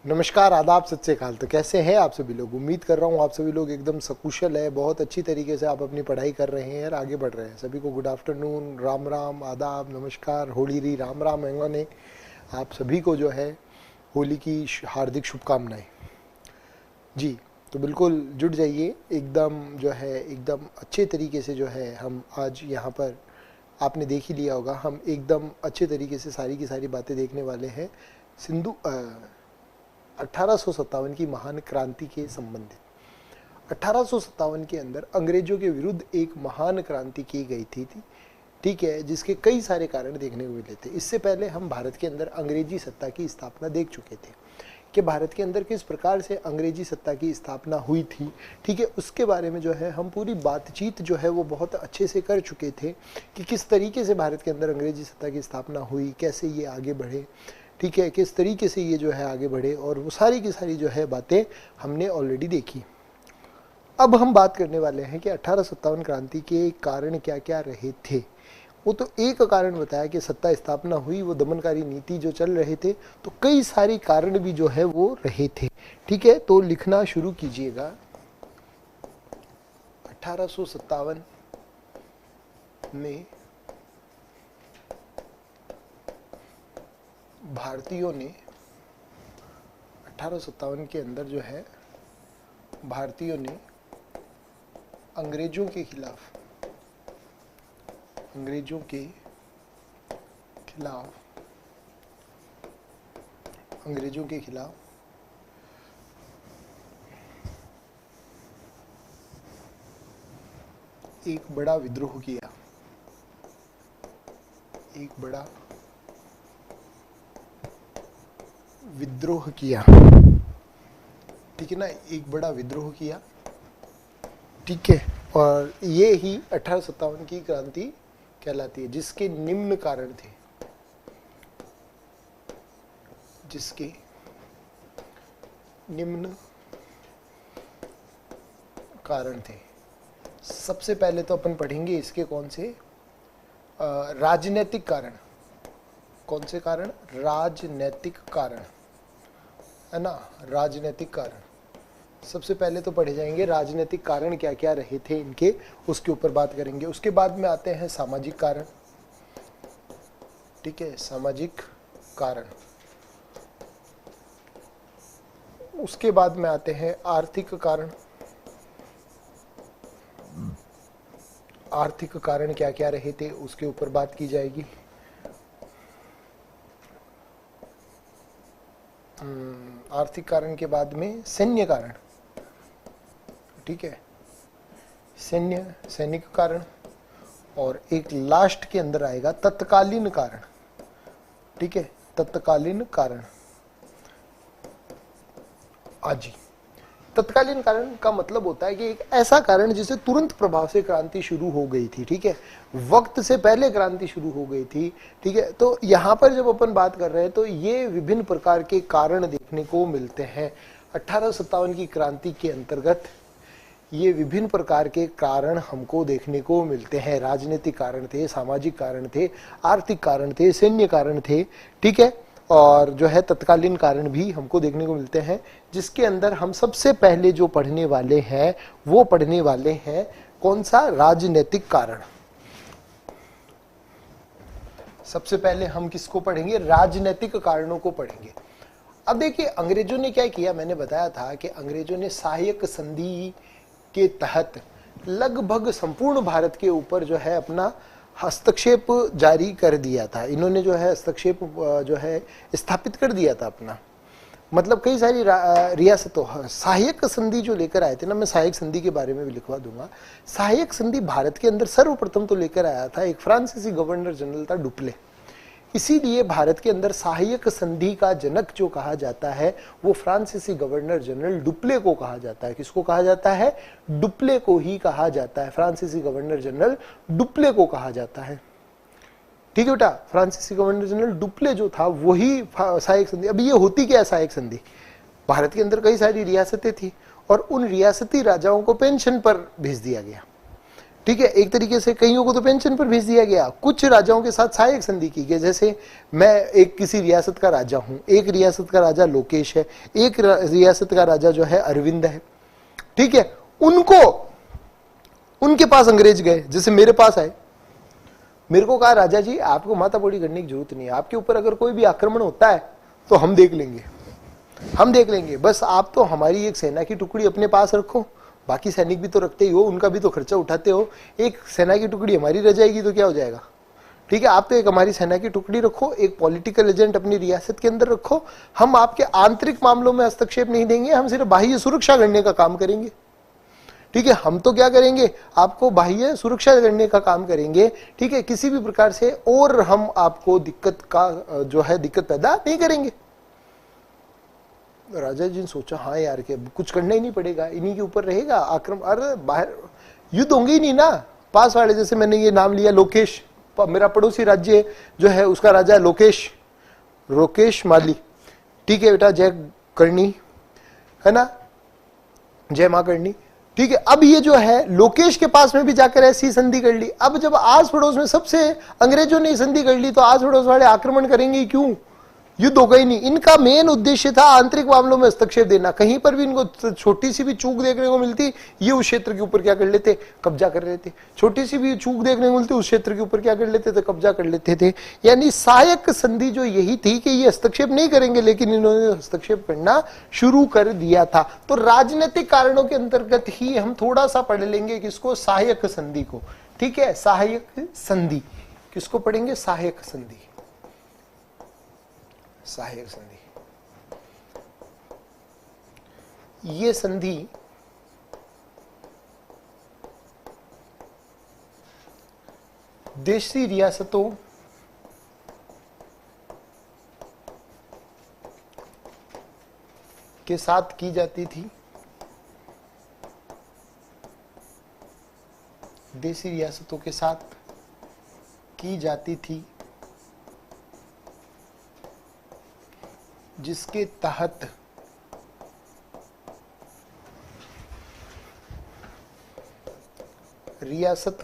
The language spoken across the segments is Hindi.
नमस्कार, आदाब, सत श्री अकाल। तो कैसे हैं आप सभी लोग? उम्मीद कर रहा हूँ आप सभी लोग एकदम सकुशल है, बहुत अच्छी तरीके से आप अपनी पढ़ाई कर रहे हैं और आगे बढ़ रहे हैं। सभी को गुड आफ्टरनून, राम राम, आदाब, नमस्कार, होली री राम राम ने आप सभी को जो है होली की हार्दिक शुभकामनाएं। जी, तो बिल्कुल जुट जाइए, एकदम जो है एकदम अच्छे तरीके से जो है हम आज यहाँ पर आपने देख ही लिया होगा, हम एकदम अच्छे तरीके से सारी की सारी बातें देखने वाले हैं 1857 की महान क्रांति के संबंधित। 1857 के अंदर अंग्रेजों के विरुद्ध एक महान क्रांति की गई थी, ठीक है, जिसके कई सारे कारण देखने को मिले थे। इससे पहले हम भारत के अंदर अंग्रेजी सत्ता की स्थापना देख चुके थे कि भारत के अंदर किस प्रकार से अंग्रेजी सत्ता की स्थापना हुई थी, ठीक है। उसके बारे में जो है हम पूरी बातचीत जो है वो बहुत अच्छे से कर चुके थे कि किस तरीके से भारत के अंदर अंग्रेजी सत्ता की स्थापना हुई, कैसे ये आगे बढ़े, ठीक है, किस तरीके से ये जो है आगे बढ़े, और वो सारी की सारी जो है बातें हमने ऑलरेडी देखी। अब हम बात करने वाले हैं कि 1857 क्रांति के कारण क्या क्या रहे थे। वो तो एक कारण बताया कि सत्ता स्थापना हुई, वो दमनकारी नीति जो चल रहे थे, तो कई सारे कारण भी जो है वो रहे थे, ठीक है। तो लिखना शुरू कीजिएगा। 1857 में भारतीयों ने 1857 के अंदर जो है भारतीयों ने अंग्रेजों के खिलाफ एक बड़ा विद्रोह किया, ठीक है ना, एक बड़ा विद्रोह किया, ठीक है। और ये ही 1857 की क्रांति कहलाती है, जिसके निम्न कारण थे। सबसे पहले तो अपन पढ़ेंगे इसके कौन से राजनीतिक कारण। कौन से कारण? राजनीतिक कारण, है ना, राजनीतिक कारण। सबसे पहले तो पढ़े जाएंगे राजनीतिक कारण क्या क्या रहे थे इनके, उसके ऊपर बात करेंगे। उसके बाद में आते हैं सामाजिक कारण, ठीक है, सामाजिक कारण। उसके बाद में आते हैं आर्थिक कारण। आर्थिक कारण क्या क्या रहे थे उसके ऊपर बात की जाएगी। आर्थिक कारण के बाद में सैन्य कारण, ठीक है, सैनिक कारण, और एक लास्ट के अंदर आएगा तत्कालीन कारण, ठीक है, तत्कालीन कारण। आजी तत्कालीन कारण का मतलब होता है कि एक ऐसा कारण जिसे तुरंत प्रभाव से क्रांति शुरू हो गई थी, ठीक है, वक्त से पहले क्रांति शुरू हो गई थी, ठीक है। तो यहाँ पर जब अपन बात कर रहे हैं तो ये विभिन्न प्रकार के कारण देखने को मिलते हैं 1857 की क्रांति के अंतर्गत। ये विभिन्न प्रकार के कारण हमको देखने को मिलते हैं। राजनीतिक कारण थे, सामाजिक कारण थे, आर्थिक कारण थे, सैन्य कारण थे, ठीक है, और जो है तत्कालीन कारण भी हमको देखने को मिलते हैं, जिसके अंदर हम सबसे पहले जो पढ़ने वाले हैं वो पढ़ने वाले हैं कौन सा? राजनीतिक कारण। सबसे पहले हम किसको पढ़ेंगे? राजनीतिक कारणों को पढ़ेंगे। अब देखिए अंग्रेजों ने क्या किया, मैंने बताया था कि अंग्रेजों ने सहायक संधि के तहत लगभग संपूर्ण भारत के ऊपर जो है अपना हस्तक्षेप जारी कर दिया था। इन्होंने जो है हस्तक्षेप जो है स्थापित कर दिया था अपना, मतलब कई सारी रियासतों, सहायक संधि जो लेकर आए थे ना, मैं सहायक संधि के बारे में भी लिखवा दूंगा। सहायक संधि भारत के अंदर सर्वप्रथम तो लेकर आया था एक फ्रांसीसी गवर्नर जनरल था, डुप्ले। इसीलिए भारत के अंदर सहायक संधि का जनक जो कहा जाता है वो फ्रांसीसी गवर्नर जनरल डुप्ले को कहा जाता है। किसको कहा जाता है? डुप्ले को ही कहा जाता है, फ्रांसीसी गवर्नर जनरल डुप्ले को कहा जाता है, ठीक है बेटा। फ्रांसीसी गवर्नर जनरल डुप्ले जो था वही सहायक संधि। अब ये होती क्या है सहायक संधि? भारत के अंदर कई सारी रियासतें थी और उन रियासती राजाओं को पेंशन पर भेज दिया गया, ठीक है, एक तरीके से कईयों को तो पेंशन पर भेज दिया गया। कुछ राजाओं के साथ सहायक संधि की गई, जैसे मैं एक किसी रियासत का राजा हूं, एक रियासत का राजा लोकेश है, एक रियासत का राजा जो है अरविंद है, ठीक है, उनको उनके पास अंग्रेज गए, जैसे मेरे पास आए, मेरे को कहा राजा जी आपको माथा पोड़ी करने की जरूरत नहीं है, आपके ऊपर अगर कोई भी आक्रमण होता है तो हम देख लेंगे, बस आप तो हमारी एक सेना की टुकड़ी अपने पास रखो, बाकी सैनिक भी तो रखते ही हो, उनका भी तो खर्चा उठाते हो, एक सेना की टुकड़ी हमारी रह जाएगी तो क्या हो जाएगा, ठीक है, आप तो एक हमारी सेना की टुकड़ी रखो, एक पॉलिटिकल एजेंट अपनी रियासत के अंदर रखो, हम आपके आंतरिक मामलों में हस्तक्षेप नहीं देंगे, हम सिर्फ बाह्य सुरक्षा करने का काम करेंगे, ठीक है, हम तो क्या करेंगे, आपको बाह्य सुरक्षा करने का काम करेंगे, ठीक है, किसी भी प्रकार से और हम आपको दिक्कत पैदा नहीं करेंगे। राजा जी ने सोचा हाँ यार के कुछ करना ही नहीं पड़ेगा, इन्हीं के ऊपर रहेगा आक्रमण, अरे बाहर युद्ध होंगे ही नहीं ना, पास वाले, जैसे मैंने ये नाम लिया लोकेश, मेरा पड़ोसी राज्य जो है उसका राजा लोकेश माली, ठीक है बेटा, जय करनी है ना, जय मां करनी, ठीक है। अब ये जो है लोकेश के पास में भी जाकर ऐसी संधि कर ली। अब जब आस पड़ोस में सबसे अंग्रेजों ने संधि कर ली तो आस पड़ोस वाले आक्रमण करेंगे क्यों, युद्ध होगा ही नहीं। इनका मेन उद्देश्य था आंतरिक मामलों में हस्तक्षेप देना, कहीं पर भी इनको छोटी सी भी चूक देखने को मिलती ये उस क्षेत्र के ऊपर क्या कर लेते, कब्जा कर लेते, छोटी सी भी चूक देखने को मिलती उस क्षेत्र के ऊपर क्या कर लेते थे, कब्जा कर लेते थे। यानी सहायक संधि जो यही थी कि ये हस्तक्षेप नहीं करेंगे, लेकिन इन्होंने हस्तक्षेप करना शुरू कर दिया था। तो राजनीतिक कारणों के अंतर्गत ही हम थोड़ा सा पढ़ लेंगे किसको, सहायक संधि को, ठीक है। सहायक संधि किसको पढ़ेंगे, सहायक संधि, सहायक संधि। ये संधि देशी रियासतों के साथ की जाती थी, देशी रियासतों के साथ की जाती थी, जिसके तहत रियासत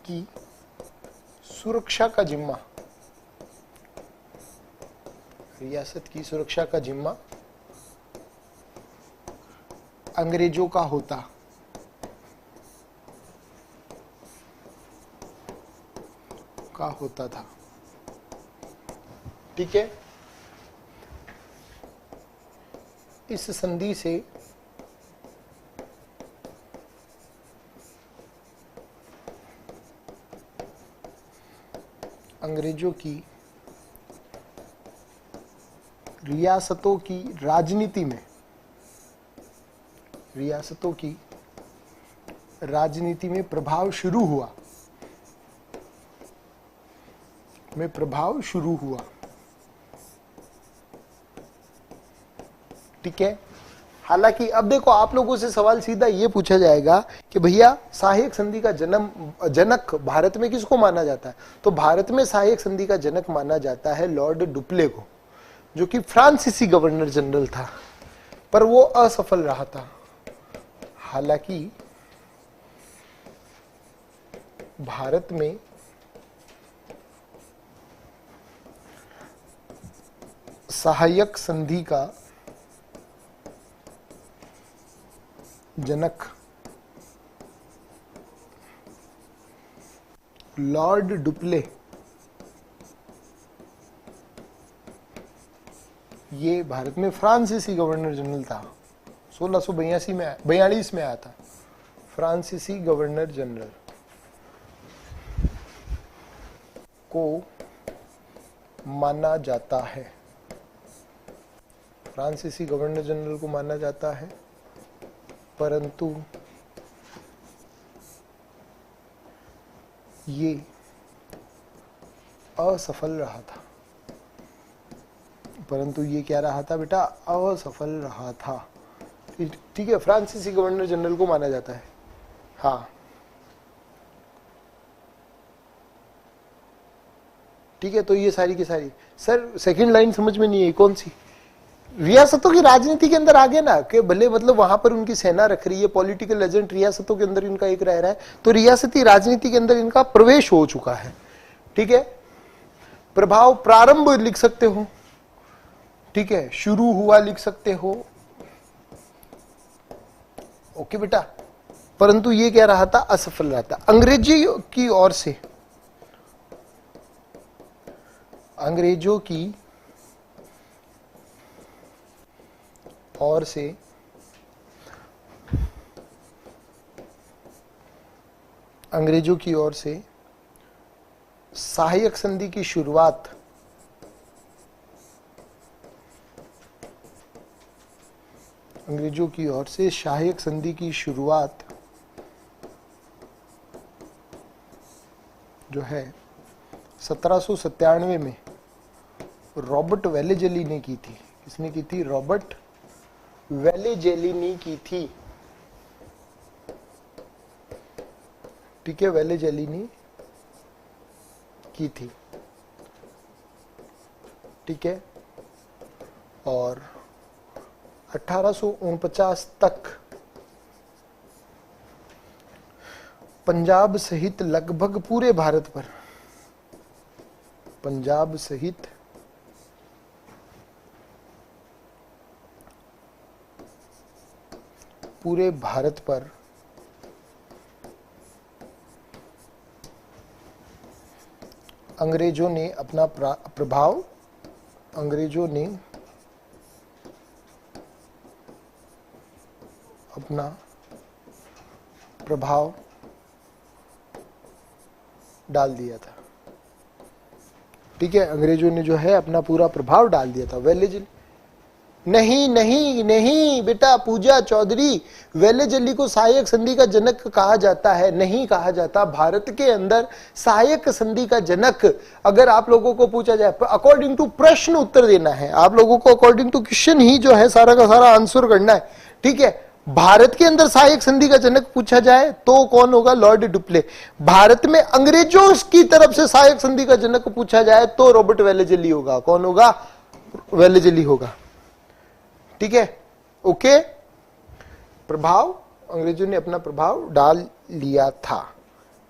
की सुरक्षा का जिम्मा, रियासत की सुरक्षा का जिम्मा अंग्रेजों का होता था, ठीक है। इस संधि से अंग्रेजों की रियासतों की राजनीति में, रियासतों की राजनीति में प्रभाव शुरू हुआ, ठीक है। हालांकि अब देखो आप लोगों से सवाल सीधा ये पूछा जाएगा कि भैया सहायक संधि का जनक भारत में किसको माना जाता है, तो भारत में सहायक संधि का जनक माना जाता है लॉर्ड डुप्ले को, जो कि फ्रांसीसी गवर्नर जनरल था, पर वो असफल रहा था। हालांकि भारत में सहायक संधि का जनक लॉर्ड डुप्ले, ये भारत में फ्रांसीसी गवर्नर जनरल था, 1642 में आया था, फ्रांसीसी गवर्नर जनरल को माना जाता है, फ्रांसीसी गवर्नर जनरल को माना जाता है, परंतु ये असफल रहा था, परंतु ये क्या रहा था बेटा, असफल रहा था, ठीक है। फ्रांसीसी गवर्नर जनरल को माना जाता है, हाँ ठीक है। तो ये सारी की सारी, सर सेकंड लाइन समझ में नहीं आई, कौन सी, रियासतों की राजनीति के अंदर आ गए ना, कि भले मतलब वहां पर उनकी सेना रख रही है, पॉलिटिकल एजेंट रियासतों के अंदर इनका एक रह रहा है, तो रियासती राजनीति के अंदर इनका प्रवेश हो चुका है। ठीक है, प्रभाव प्रारंभ लिख सकते हो, ठीक है, शुरू हुआ लिख सकते हो, ओके बेटा। परंतु ये क्या रहा था, असफल रहा था। अंग्रेजों की ओर से, अंग्रेजों की ओर से अंग्रेजों की ओर से सहायक संधि की शुरुआत अंग्रेजों की ओर से सहायक संधि की शुरुआत जो है 1797 में रॉबर्ट वेलेजली ने की थी। किसने की थी? रॉबर्ट वेलेजली ने की थी। ठीक है, वेलेजली ने की थी। ठीक है, और 1849 तक पंजाब सहित लगभग पूरे भारत पर, पंजाब सहित पूरे भारत पर अंग्रेजों ने अपना प्रभाव, अंग्रेजों ने अपना प्रभाव डाल दिया था। ठीक है, अंग्रेजों ने जो है अपना पूरा प्रभाव डाल दिया था। वेलेजली नहीं नहीं नहीं बेटा पूजा चौधरी, वेलेजली को सहायक संधि का जनक कहा जाता है? नहीं कहा जाता। भारत के अंदर सहायक संधि का जनक अगर आप लोगों को पूछा जाए, अकॉर्डिंग टू प्रश्न उत्तर देना है आप लोगों को, अकॉर्डिंग टू क्वेश्चन ही जो है सारा का सारा आंसर करना है। ठीक है, भारत के अंदर सहायक संधि का जनक पूछा जाए तो कौन होगा? Lord Dupleix. भारत में अंग्रेजों की तरफ से सहायक संधि का जनक पूछा जाए तो रॉबर्ट वेलेजली होगा। कौन होगा? वेलेजली होगा। ठीक है, ओके। प्रभाव, अंग्रेजों ने अपना प्रभाव डाल लिया था।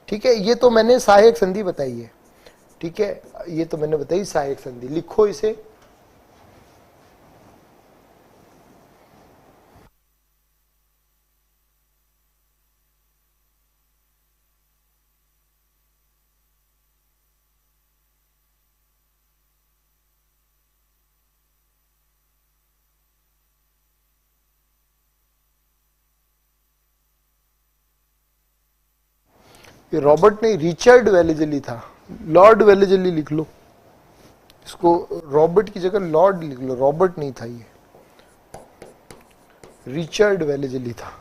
ठीक है, ये तो मैंने सहायक संधि बताई है। ठीक है, ये तो मैंने बताई सहायक संधि। लिखो इसे। रॉबर्ट नहीं, रिचर्ड वेलेजली था। लॉर्ड वेलेजली लिख लो इसको, रॉबर्ट की जगह लॉर्ड लिख लो, रॉबर्ट नहीं था ये, रिचर्ड वेलेजली था।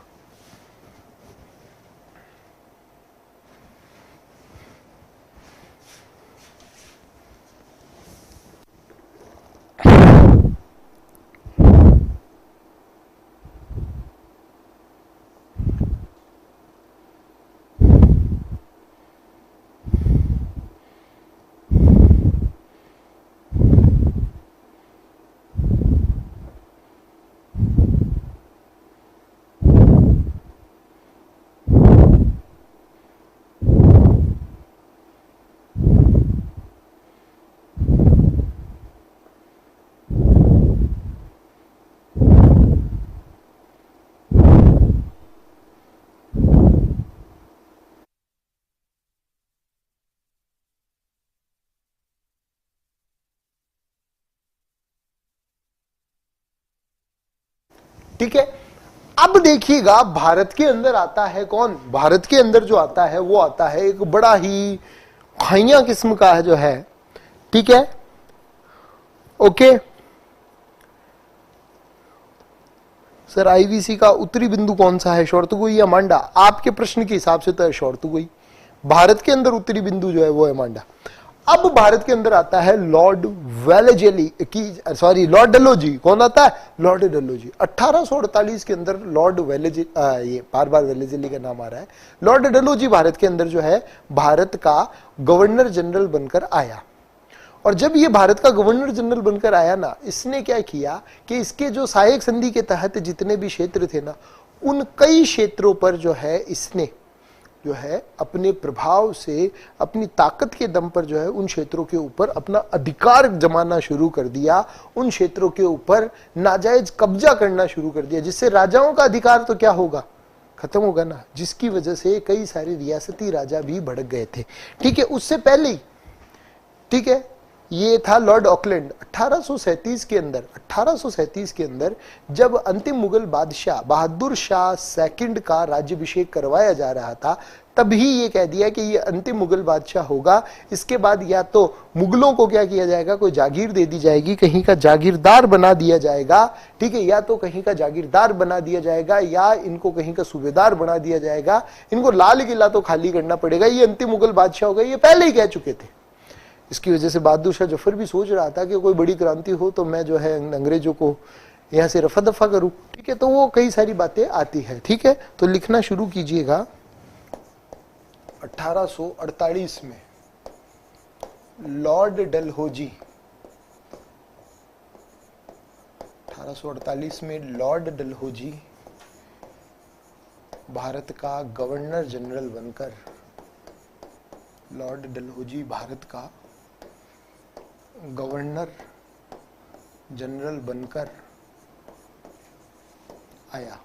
ठीक है, अब देखिएगा भारत के अंदर आता है कौन? भारत के अंदर जो आता है वो आता है एक बड़ा ही खाइया किस्म का है जो है। ठीक है, ओके सर। आईवीसी का उत्तरी बिंदु कौन सा है? शोरतुगुई या मांडा? आपके प्रश्न के हिसाब से तो है शोरतुगुई। भारत के अंदर उत्तरी बिंदु जो है वो है मांडा। अब भारत के अंदर आता है लॉर्ड वेलेजली की, सॉरी लॉर्ड डलहौजी। कौन आता है? लॉर्ड डलहौजी। 1848 के अंदर लॉर्ड वेलेजली, ये बार बार वेलेजली का नाम आ रहा है। लॉर्ड डलहौजी भारत के अंदर जो है भारत का गवर्नर जनरल बनकर आया। और जब ये भारत का गवर्नर जनरल बनकर आया ना, इसने क्या किया कि इसके जो सहायक संधि के तहत जितने भी क्षेत्र थे ना, उन कई क्षेत्रों पर जो है इसने जो है अपने प्रभाव से, अपनी ताकत के दम पर जो है उन क्षेत्रों के ऊपर अपना अधिकार जमाना शुरू कर दिया, उन क्षेत्रों के ऊपर नाजायज कब्जा करना शुरू कर दिया, जिससे राजाओं का अधिकार तो क्या होगा, खत्म होगा ना, जिसकी वजह से कई सारे रियासती राजा भी भड़क गए थे। ठीक है, उससे पहले ही, ठीक है, ये था लॉर्ड ऑकलैंड 1837 के अंदर जब अंतिम मुगल बादशाह बहादुर शाह सेकंड का राज्याभिषेक करवाया जा रहा था, तभी ये कह दिया कि ये अंतिम मुगल बादशाह होगा। इसके बाद या तो मुगलों को क्या किया जाएगा, कोई जागीर दे दी जाएगी, कहीं का जागीरदार बना दिया जाएगा, ठीक है, या तो कहीं का जागीरदार बना दिया जाएगा या इनको कहीं का सूबेदार बना दिया जाएगा, इनको लाल किला तो खाली करना पड़ेगा, ये अंतिम मुगल बादशाह होगा, ये पहले ही कह चुके थे। इसकी वजह से बहादुर शाह जफर भी सोच रहा था कि कोई बड़ी क्रांति हो तो मैं जो है अंग्रेजों को यहां से रफा दफा करूं, ठीक है, तो वो कई सारी बातें आती है। ठीक है, तो लिखना शुरू कीजिएगा। 1848 में लॉर्ड डलहौजी, 1848 में लॉर्ड डलहौजी भारत का गवर्नर जनरल बनकर, लॉर्ड डलहौजी भारत का गवर्नर जनरल बनकर आया।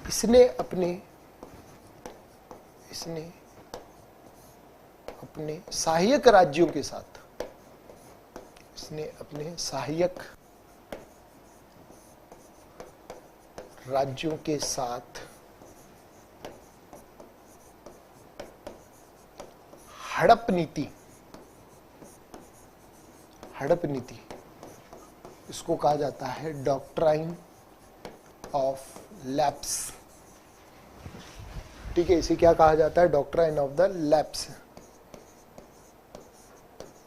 इसने अपने सहायक राज्यों के साथ, इसने अपने सहायक राज्यों के साथ हड़प नीति, इसको कहा जाता है डॉक्ट्राइन ऑफ लैप्स। ठीक है, इसे क्या कहा जाता है, डॉक्ट्राइन ऑफ द लैप्स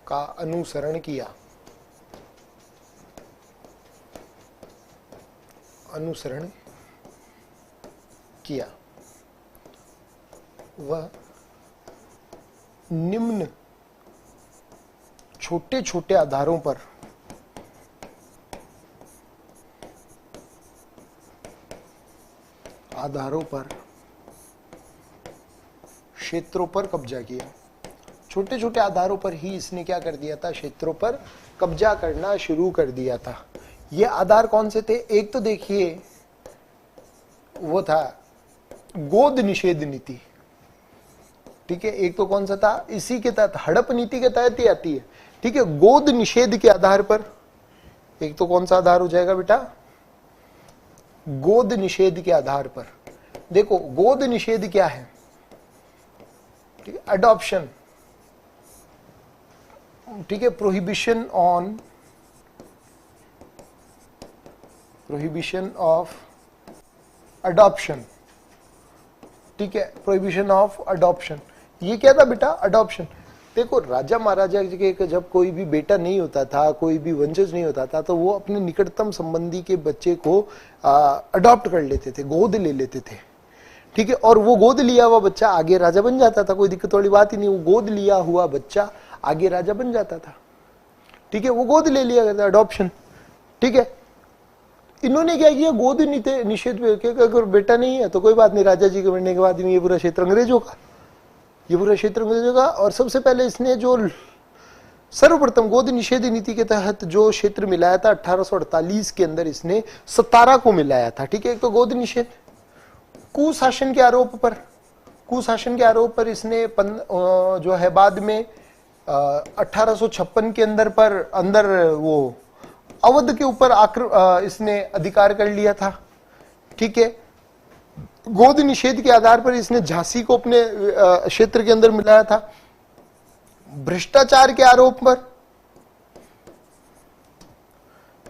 का अनुसरण किया। वह निम्न छोटे छोटे आधारों पर क्षेत्रों पर कब्जा किया। छोटे छोटे आधारों पर ही इसने क्या कर दिया था, क्षेत्रों पर कब्जा करना शुरू कर दिया था। ये आधार कौन से थे, एक तो देखिए वो था गोद निषेध नीति, ठीक है, एक तो कौन सा था, इसी के तहत हड़प नीति के तहत ही आती है। ठीक है, गोद निषेध के आधार पर, एक तो कौन सा आधार हो जाएगा बेटा, गोद निषेध के आधार पर। देखो गोद निषेध क्या है, ठीक है, अडॉप्शन, ठीक है, प्रोहिबिशन ऑफ अडॉप्शन, ठीक है, प्रोहिबिशन ऑफ अडॉप्शन। ये क्या था बेटा, अडॉप्शन। देखो राजा महाराजा के जब कोई भी बेटा नहीं होता था, कोई भी वंशज नहीं होता था, तो वो अपने निकटतम संबंधी के बच्चे को अडॉप्ट कर लेते थे, गोद ले लेते थे। ठीक है, और वो गोद लिया हुआ बच्चा आगे राजा बन जाता था, कोई दिक्कत वाली बात ही नहीं, वो गोद लिया हुआ बच्चा आगे राजा बन जाता था। ठीक है, वो गोद ले लिया गया था, अडॉप्शन। ठीक है, इन्होंने क्या किया, गोद निषेध पे अगर बेटा नहीं है तो कोई बात नहीं, राजा जी के बनने के बाद ये पूरा क्षेत्र अंग्रेजों का, और सबसे पहले इसने जो सर्वप्रथम गोद निषेध नीति के तहत जो क्षेत्र मिलाया था 1848 के अंदर, इसने 17 को मिलाया था। ठीक है, एक तो गोद निषेध, कुशासन के आरोप पर इसने जो है बाद में 1856 के अंदर वो अवध के ऊपर इसने अधिकार कर लिया था। ठीक है, गोद निषेध के आधार पर इसने झांसी को अपने क्षेत्र के अंदर मिलाया था। भ्रष्टाचार के आरोप पर,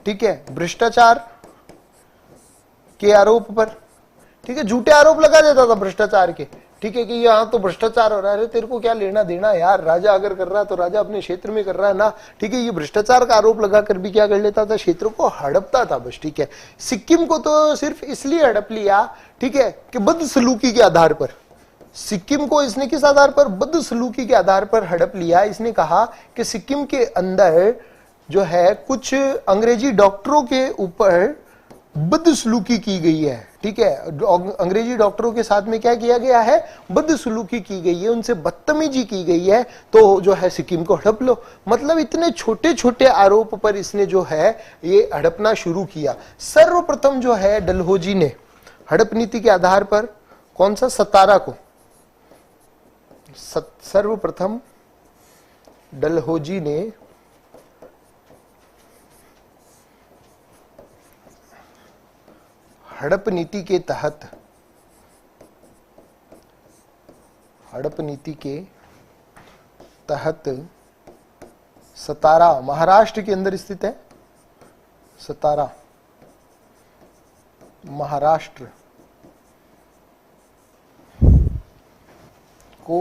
ठीक है, भ्रष्टाचार के आरोप पर, ठीक है, झूठे आरोप लगा देता था भ्रष्टाचार के। ठीक है, कि यहाँ तो भ्रष्टाचार हो रहा है, तेरे को क्या लेना देना यार, राजा अगर कर रहा है तो राजा अपने क्षेत्र में कर रहा है ना। ठीक है, ये भ्रष्टाचार का आरोप लगाकर भी क्या कर लेता था, क्षेत्र को हड़पता था बस। ठीक है, सिक्किम को तो सिर्फ इसलिए हड़प लिया, ठीक है, कि बदसलूकी के आधार पर, सिक्किम को इसने किस आधार पर, बदसलूकी के आधार पर हड़प लिया। इसने कहा कि सिक्किम के अंदर जो है कुछ अंग्रेजी डॉक्टरों के ऊपर बदसलूकी की गई है, ठीक है। अंग्रेजी डॉक्टरों के साथ में क्या किया गया है, बदसलूकी की गई है, उनसे बदतमीजी की गई है, तो जो है सिक्किम को हड़प लो। मतलब इतने छोटे छोटे आरोप पर इसने जो है ये हड़पना शुरू किया। सर्वप्रथम जो है डलहौजी ने हड़प नीति के आधार पर कौन सा, सतारा को, सर्वप्रथम डलहौजी ने हड़प नीति के तहत, हड़प नीति के तहत सतारा महाराष्ट्र के अंदर स्थित है, सतारा महाराष्ट्र को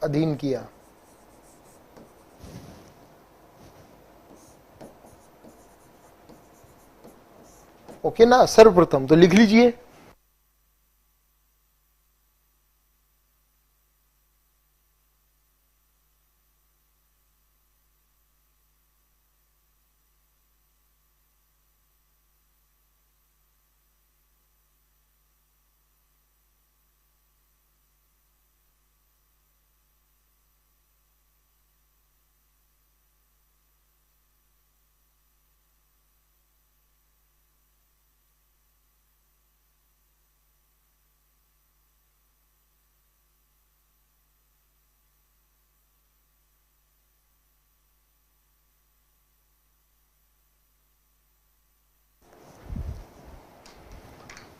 अधीन किया। ओके ना, सर्वप्रथम तो लिख लीजिए।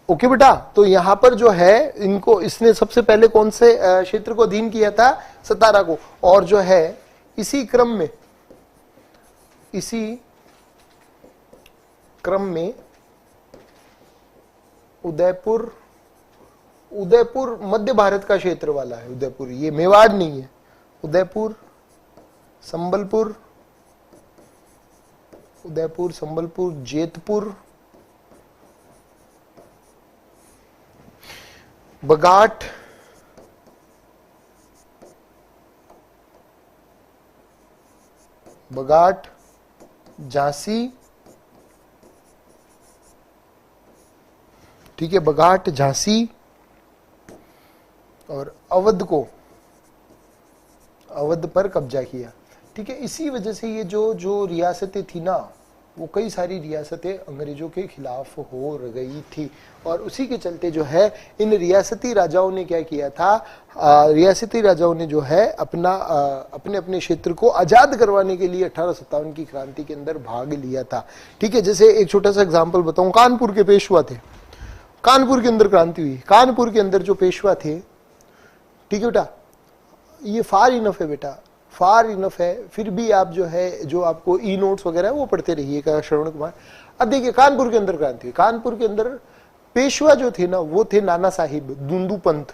ओके बेटा, तो यहां पर जो है इनको, इसने सबसे पहले कौन से क्षेत्र को अधीन किया था, सतारा को। और जो है इसी क्रम में उदयपुर, उदयपुर मध्य भारत का क्षेत्र वाला है, उदयपुर, ये मेवाड़ नहीं है, उदयपुर संबलपुर, उदयपुर संबलपुर जेतपुर, बगाट, बगाट, झांसी, ठीक है, बगाट, झांसी और अवध पर कब्जा किया, ठीक है। इसी वजह से ये जो रियासतें थी ना, वो कई सारी रियासतें अंग्रेजों के खिलाफ हो गई थी। और उसी के चलते जो है इन रियासती राजाओं ने क्या किया था, रियासती राजाओं ने जो है अपने अपने क्षेत्र को आजाद करवाने के लिए 1857 की क्रांति के अंदर भाग लिया था, ठीक है। जैसे एक छोटा सा एग्जांपल बताऊं, कानपुर के पेशवा थे, कानपुर के अंदर क्रांति हुई, कानपुर के अंदर जो पेशवा थे, ठीक है बेटा, ये फार इनफ है बेटा, फार इनफ है, फिर भी आप जो है, जो आपको ई नोट्स वगैरह वो पढ़ते रहिएगा श्रवण कुमार। अब देखिए कानपुर के अंदर क्रांति हुई, कानपुर के अंदर पेशवा जो थे ना, वो थे नाना साहिब दुंदू पंत,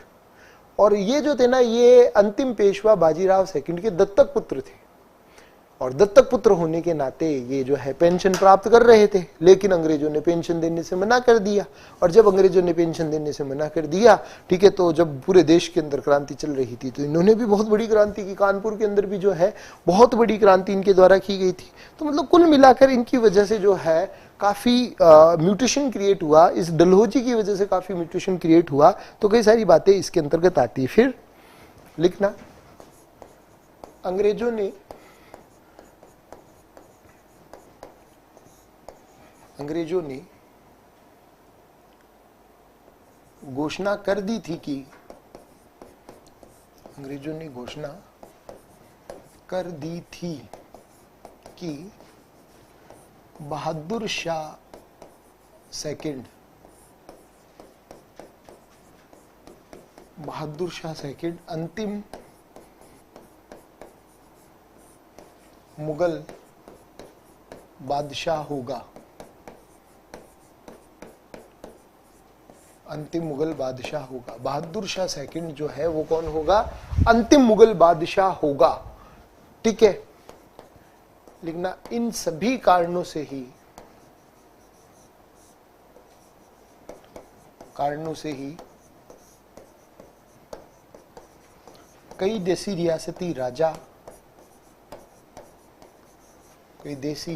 और ये जो थे ना, ये अंतिम पेशवा बाजीराव सेकंड के दत्तक पुत्र थे। और दत्तक पुत्र होने के नाते ये जो है पेंशन प्राप्त कर रहे थे, लेकिन अंग्रेजों ने पेंशन देने से मना कर दिया। और जब अंग्रेजों ने पेंशन देने से मना कर दिया, ठीक है, तो जब पूरे देश के अंदर क्रांति चल रही थी, तो इन्होंने भी बहुत बड़ी क्रांति की, कानपुर के अंदर भी जो है बहुत बड़ी क्रांति इनके द्वारा की गई थी। तो मतलब कुल मिलाकर इनकी वजह से जो है काफी म्यूटेशन क्रिएट हुआ, इस डलहौजी की वजह से काफी म्यूटेशन क्रिएट हुआ। तो कई सारी बातें इसके अंतर्गत आती है। फिर लिखना, अंग्रेजों ने घोषणा कर दी थी कि, अंग्रेजों ने घोषणा कर दी थी कि बहादुर शाह सेकंड अंतिम मुगल बादशाह होगा, अंतिम मुगल बादशाह होगा। बहादुर शाह सेकंड जो है वो कौन होगा, अंतिम मुगल बादशाह होगा, ठीक है। लिखना, इन सभी कारणों कारणों से ही कई देसी रियासती राजा, कई देसी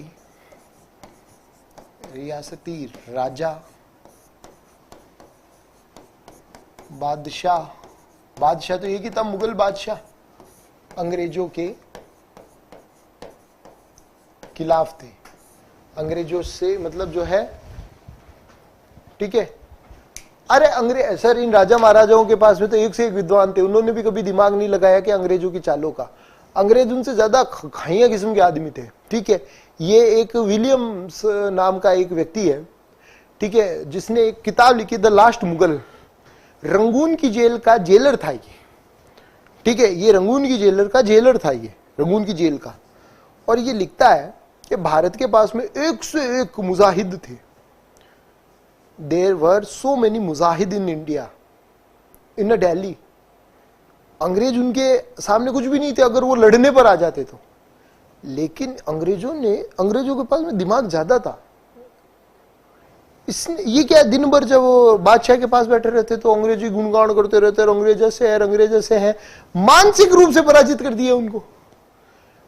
रियासती राजा, बादशाह, बादशाह तो ये कि तब मुगल बादशाह अंग्रेजों के खिलाफ थे। अंग्रेजों से मतलब जो है, ठीक है। अरे अंग्रेज सर, इन राजा महाराजाओं के पास में तो एक से एक विद्वान थे, उन्होंने भी कभी दिमाग नहीं लगाया कि अंग्रेजों की चालों का। अंग्रेज उनसे ज्यादा खाइया किस्म के आदमी थे, ठीक है। ये एक विलियम्स नाम का एक व्यक्ति है, ठीक है, जिसने एक किताब लिखी द लास्ट मुगल। रंगून की जेल का जेलर था ये, ठीक है। ये रंगून की जेलर का जेलर था, ये रंगून की जेल का। और ये लिखता है कि भारत के पास में एक से एक मुजाहिद थे। देयर वर सो मेनी मुजाहिद इन इंडिया, इन दिल्ली। अंग्रेज उनके सामने कुछ भी नहीं थे अगर वो लड़ने पर आ जाते तो। लेकिन अंग्रेजों के पास में दिमाग ज्यादा था। इसने ये क्या, दिन भर जब वो बादशाह के पास बैठे रहते तो अंग्रेजी गुणगान करते रहते, अंग्रेज ऐसे हैं। मानसिक रूप से पराजित कर दिया उनको।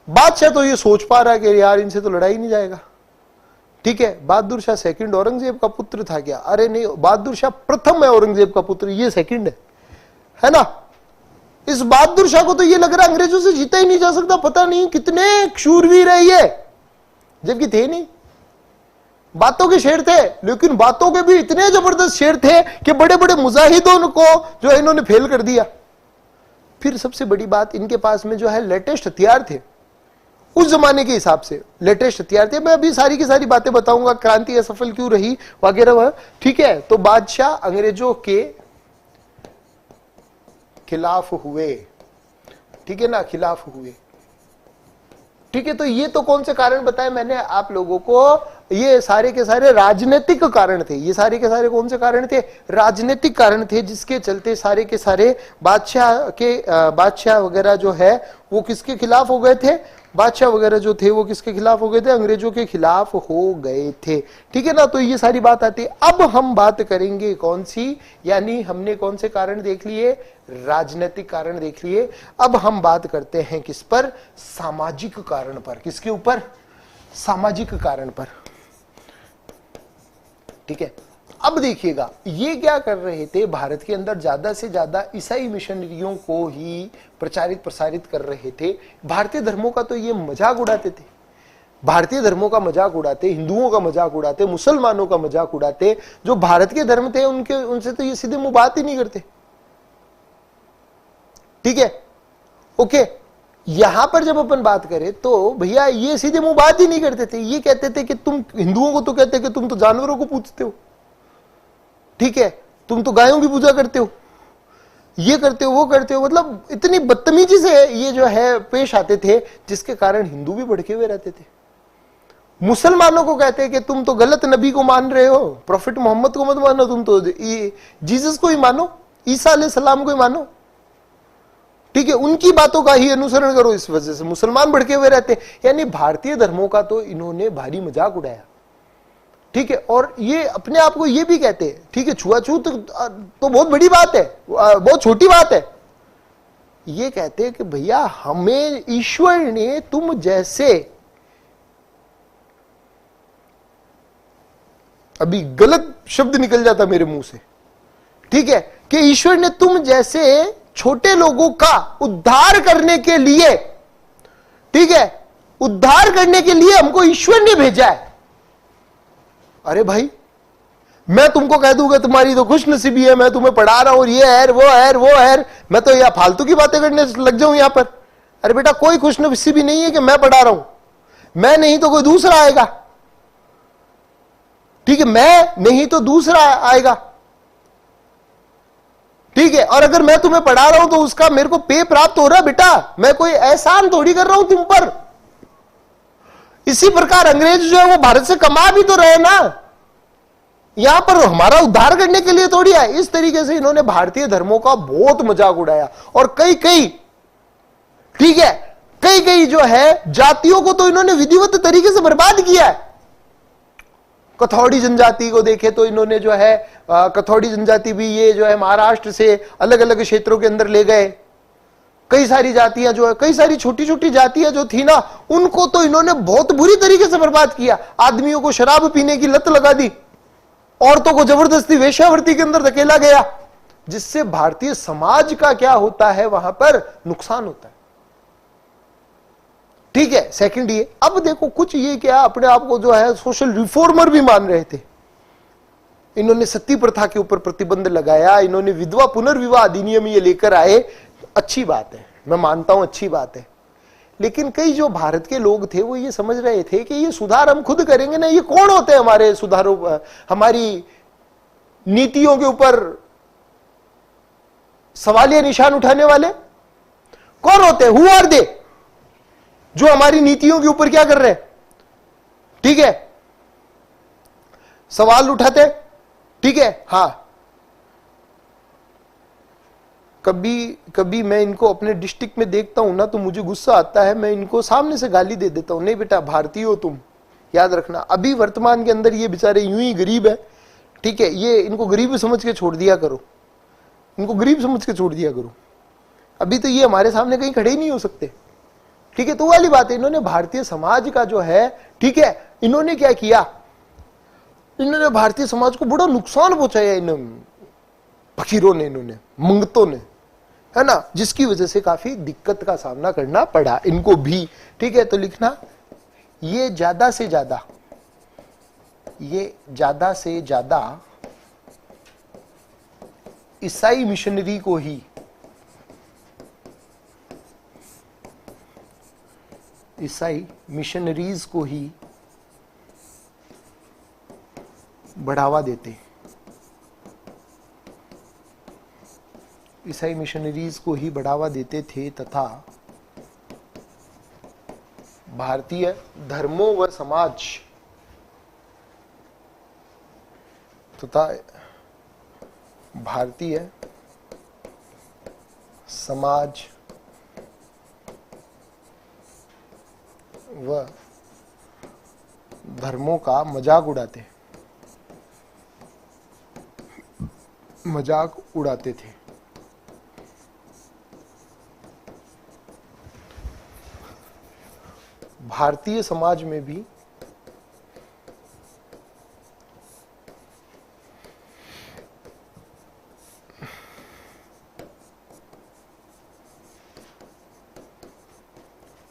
बादशाह तो ये सोच पा रहा है कि यार इनसे तो लड़ाई नहीं जाएगा, ठीक है। बहादुर शाह सेकंड औरंगजेब का पुत्र था क्या? अरे नहीं, बहादुर शाह प्रथम है औरंगजेब का पुत्र, ये सेकंड है ना। इस बहादुर शाह को तो ये लग रहा है अंग्रेजों से जीता ही नहीं जा सकता, पता नहीं कितने शूरवीर है ये, जबकि थे नहीं। बातों के शेर थे, लेकिन बातों के भी इतने जबरदस्त शेर थे कि बड़े बड़े मुजाहिदों को जो है इन्होंने फेल कर दिया। फिर सबसे बड़ी बात, इनके पास में जो है लेटेस्ट हथियार थे उस जमाने के हिसाब से, लेटेस्ट हथियार थे। मैं अभी सारी की सारी बातें बताऊंगा, क्रांति असफल क्यों रही वगैरह, ठीक है। तो बादशाह अंग्रेजों के खिलाफ हुए, ठीक है ना, खिलाफ हुए, ठीक है। तो ये तो कौन से कारण बताए मैंने आप लोगों को, ये सारे के सारे राजनीतिक कारण थे। ये सारे के सारे कौन से कारण थे? राजनीतिक कारण थे, जिसके चलते सारे के सारे बादशाह वगैरह जो है वो किसके खिलाफ हो गए थे? बादशाह वगैरह जो थे वो किसके खिलाफ हो गए थे? अंग्रेजों के खिलाफ हो गए थे, ठीक है ना। तो ये सारी बात आती है। अब हम बात करेंगे कौन सी, यानी हमने कौन से कारण देख लिए? राजनीतिक कारण देख लिए। अब हम बात करते हैं किस पर? सामाजिक कारण पर। किसके ऊपर? सामाजिक कारण पर, ठीक है। अब देखिएगा, ये क्या कर रहे थे, भारत के अंदर ज्यादा से ज्यादा ईसाई मिशनरियों को ही प्रचारित प्रसारित कर रहे थे। भारतीय धर्मों का तो ये मजाक उड़ाते थे, भारतीय धर्मों का मजाक उड़ाते, हिंदुओं का मजाक उड़ाते, मुसलमानों का मजाक उड़ाते। जो भारत के धर्म थे उनसे तो ये सीधे मुंह बात ही नहीं करते, ठीक है, ओके। यहां पर जब अपन बात करें तो भैया ये सीधे मुंह बात ही नहीं करते थे। ये कहते थे कि तुम हिंदुओं को तो कहते कि तुम तो जानवरों को पूजते हो, ठीक है, तुम तो गायों की पूजा करते हो, ये करते हो, वो करते हो। मतलब इतनी बदतमीजी से ये जो है पेश आते थे, जिसके कारण हिंदू भी भड़के हुए रहते थे। मुसलमानों को कहते हैं कि तुम तो गलत नबी को मान रहे हो, प्रॉफिट मोहम्मद को मत मानो, तुम तो जीसस को ही मानो, ईसा अलैहि सलाम को ही मानो, ठीक है, उनकी बातों का ही अनुसरण करो। इस वजह से मुसलमान भड़के हुए रहते। यानी भारतीय धर्मों का तो इन्होंने भारी मजाक उड़ाया, ठीक है। और ये अपने आप को ये भी कहते हैं, ठीक है, छुआछूत तो बहुत बड़ी बात है, बहुत छोटी बात है। ये कहते हैं कि भैया हमें ईश्वर ने तुम जैसे, अभी गलत शब्द निकल जाता मेरे मुंह से, ठीक है, कि ईश्वर ने तुम जैसे छोटे लोगों का उद्धार करने के लिए, ठीक है, उद्धार करने के लिए हमको ईश्वर ने भेजा है। अरे भाई, मैं तुमको कह दूंगा तुम्हारी तो खुशनसीबी है, मैं तुम्हें पढ़ा रहा हूं, ये है वो है वो है, मैं तो यह फालतू की बातें करने लग जाऊं यहां पर। अरे बेटा, कोई खुशनसीबी नहीं है कि मैं पढ़ा रहा हूं, मैं नहीं तो कोई दूसरा आएगा, ठीक है, मैं नहीं तो दूसरा आएगा, ठीक है। और अगर मैं तुम्हें पढ़ा रहा हूं तो उसका मेरे को पे प्राप्त हो रहा है बेटा, मैं कोई एहसान थोड़ी कर रहा हूं तुम पर। इसी प्रकार अंग्रेज जो है वो भारत से कमा भी तो रहे ना, यहां पर हमारा उद्धार करने के लिए थोड़ी है। इस तरीके से इन्होंने भारतीय धर्मों का बहुत मजाक उड़ाया। और कई ठीक है, कई जो है जातियों को तो इन्होंने विधिवत तरीके से बर्बाद किया है, कथौड़ी जनजाति को देखे तो इन्होंने जो है कथौड़ी जनजाति भी ये जो है महाराष्ट्र से अलग अलग क्षेत्रों के अंदर ले गए। कई सारी जातियां जो है, कई सारी छोटी छोटी जातियां जो थी ना, उनको तो इन्होंने बहुत बुरी तरीके से बर्बाद किया। आदमियों को शराब पीने की लत लगा दी, औरतों को जबरदस्ती वेश्यावृत्ति के अंदर धकेला गया, जिससे भारतीय समाज का क्या होता है, वहां पर नुकसान होता है। ठीक है, सेकंड ये। अब देखो कुछ ये क्या अपने आप को जो है सोशल रिफॉर्मर भी मान रहे थे। इन्होंने सती प्रथा के ऊपर प्रतिबंध लगाया, इन्होंने विधवा पुनर्विवाह अधिनियम ये लेकर आए। अच्छी बात है, मैं मानता हूं अच्छी बात है। लेकिन कई जो भारत के लोग थे वो ये समझ रहे थे कि ये सुधार हम खुद करेंगे ना। ये कौन होते हैं हमारे सुधारों, हमारी नीतियों के ऊपर सवालिया निशान उठाने वाले? कौन होते हैं? हु आर दे, जो हमारी नीतियों के ऊपर क्या कर रहे हैं? ठीक है, सवाल उठाते। ठीक है, हां, कभी मैं इनको अपने डिस्ट्रिक्ट में देखता हूं ना तो मुझे गुस्सा आता है। मैं इनको सामने से गाली दे देता हूं, नहीं बेटा भारतीय हो तुम, याद रखना। अभी वर्तमान के अंदर ये बेचारे यूं ही गरीब है, ठीक है, ये इनको गरीब समझ के छोड़ दिया करो, इनको गरीब समझ के छोड़ दिया करो। अभी तो ये हमारे सामने कहीं खड़े ही नहीं हो सकते। ठीक है, तो वाली बात है। इन्होंने भारतीय समाज का जो है, ठीक है, इन्होंने क्या किया, इन्होंने भारतीय समाज को बड़ा नुकसान पहुंचाया। इन फकीरों ने, इन्होंने मंगतों ने, है ना, जिसकी वजह से काफी दिक्कत का सामना करना पड़ा इनको भी। ठीक है, तो लिखना ये ज्यादा से ज्यादा ईसाई मिशनरी को ही ईसाई मिशनरीज को ही बढ़ावा देते, ईसाई मिशनरीज को ही बढ़ावा देते थे तथा भारतीय धर्मों व समाज तथा भारतीय समाज व धर्मों का मजाक उड़ाते थे। भारतीय समाज में भी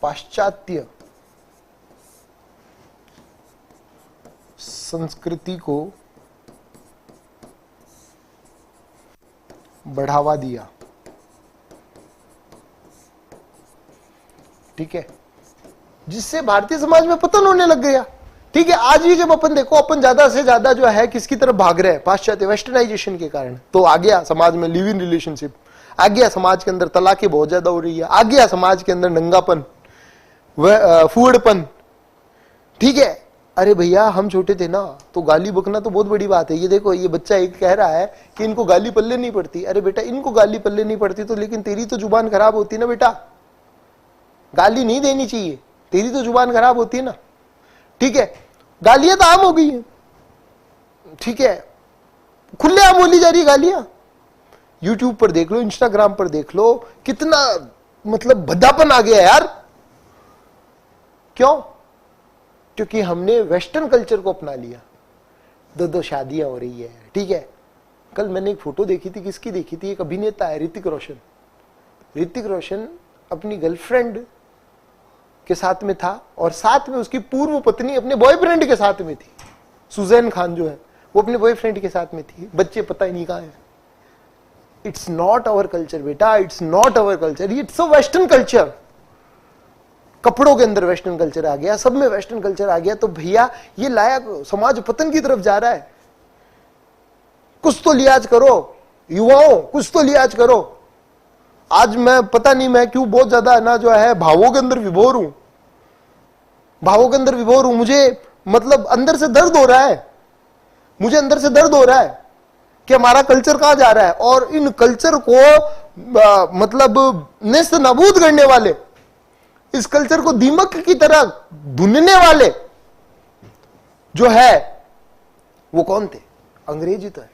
पाश्चात्य संस्कृति को बढ़ावा दिया। ठीक है, जिससे भारतीय समाज में पतन होने लग गया। ठीक है, आज भी जब अपन देखो, अपन ज्यादा से ज्यादा जो है किसकी तरफ भाग रहे हैं, पाश्चात्य वेस्टर्नाइजेशन के कारण। तो आ गया समाज में लिव इन रिलेशनशिप, आ गया समाज के अंदर तलाकें बहुत ज्यादा हो रही है, आ गया समाज के अंदर नंगापन, फूहड़पन। ठीक है, अरे भैया हम छोटे थे ना तो गाली बकना तो बहुत बड़ी बात है। ये देखो, ये बच्चा एक कह रहा है कि इनको गाली पल्ले नहीं पड़ती। अरे बेटा, इनको गाली पल्ले नहीं पड़ती तो लेकिन तेरी तो जुबान खराब होती ना बेटा, गाली नहीं देनी चाहिए, तेरी तो जुबान खराब होती है ना। ठीक है, गालियां तो आम हो गई हैं। ठीक है, खुलेआम बोली जा रही है गालियां। यूट्यूब पर देख लो, इंस्टाग्राम पर देख लो, कितना मतलब भद्दापन आ गया यार। क्यों? क्योंकि हमने वेस्टर्न कल्चर को अपना लिया। दो शादियां हो रही है। ठीक है, कल मैंने एक फोटो देखी थी, किसकी देखी थी, एक अभिनेता है ऋतिक रोशन। ऋतिक रोशन अपनी गर्लफ्रेंड के साथ में था और साथ में उसकी पूर्व पत्नी अपने बॉयफ्रेंड के साथ में थी। सुजैन खान जो है वो अपने बॉयफ्रेंड के साथ में थी। बच्चे पता ही नहीं कहां है। इट्स नॉट आवर कल्चर बेटा, it's not our culture, it's a western culture. कपड़ों के अंदर वेस्टर्न कल्चर आ गया, सब में वेस्टर्न कल्चर आ गया। तो भैया ये लायक समाज पतन की तरफ जा रहा है। कुछ तो लिहाज करो युवाओं, कुछ तो लिहाज करो। आज मैं पता नहीं मैं क्यों बहुत ज्यादा ना जो है भावों के अंदर विभोर हूं, भावों के अंदर विभोर हूं। मुझे मतलब अंदर से दर्द हो रहा है, मुझे अंदर से दर्द हो रहा है कि हमारा कल्चर कहां जा रहा है। और इन कल्चर को मतलब नेस्त नाबूद करने वाले, इस कल्चर को दीमक की तरह भुनने वाले जो है वो कौन थे? अंग्रेज ही तो है,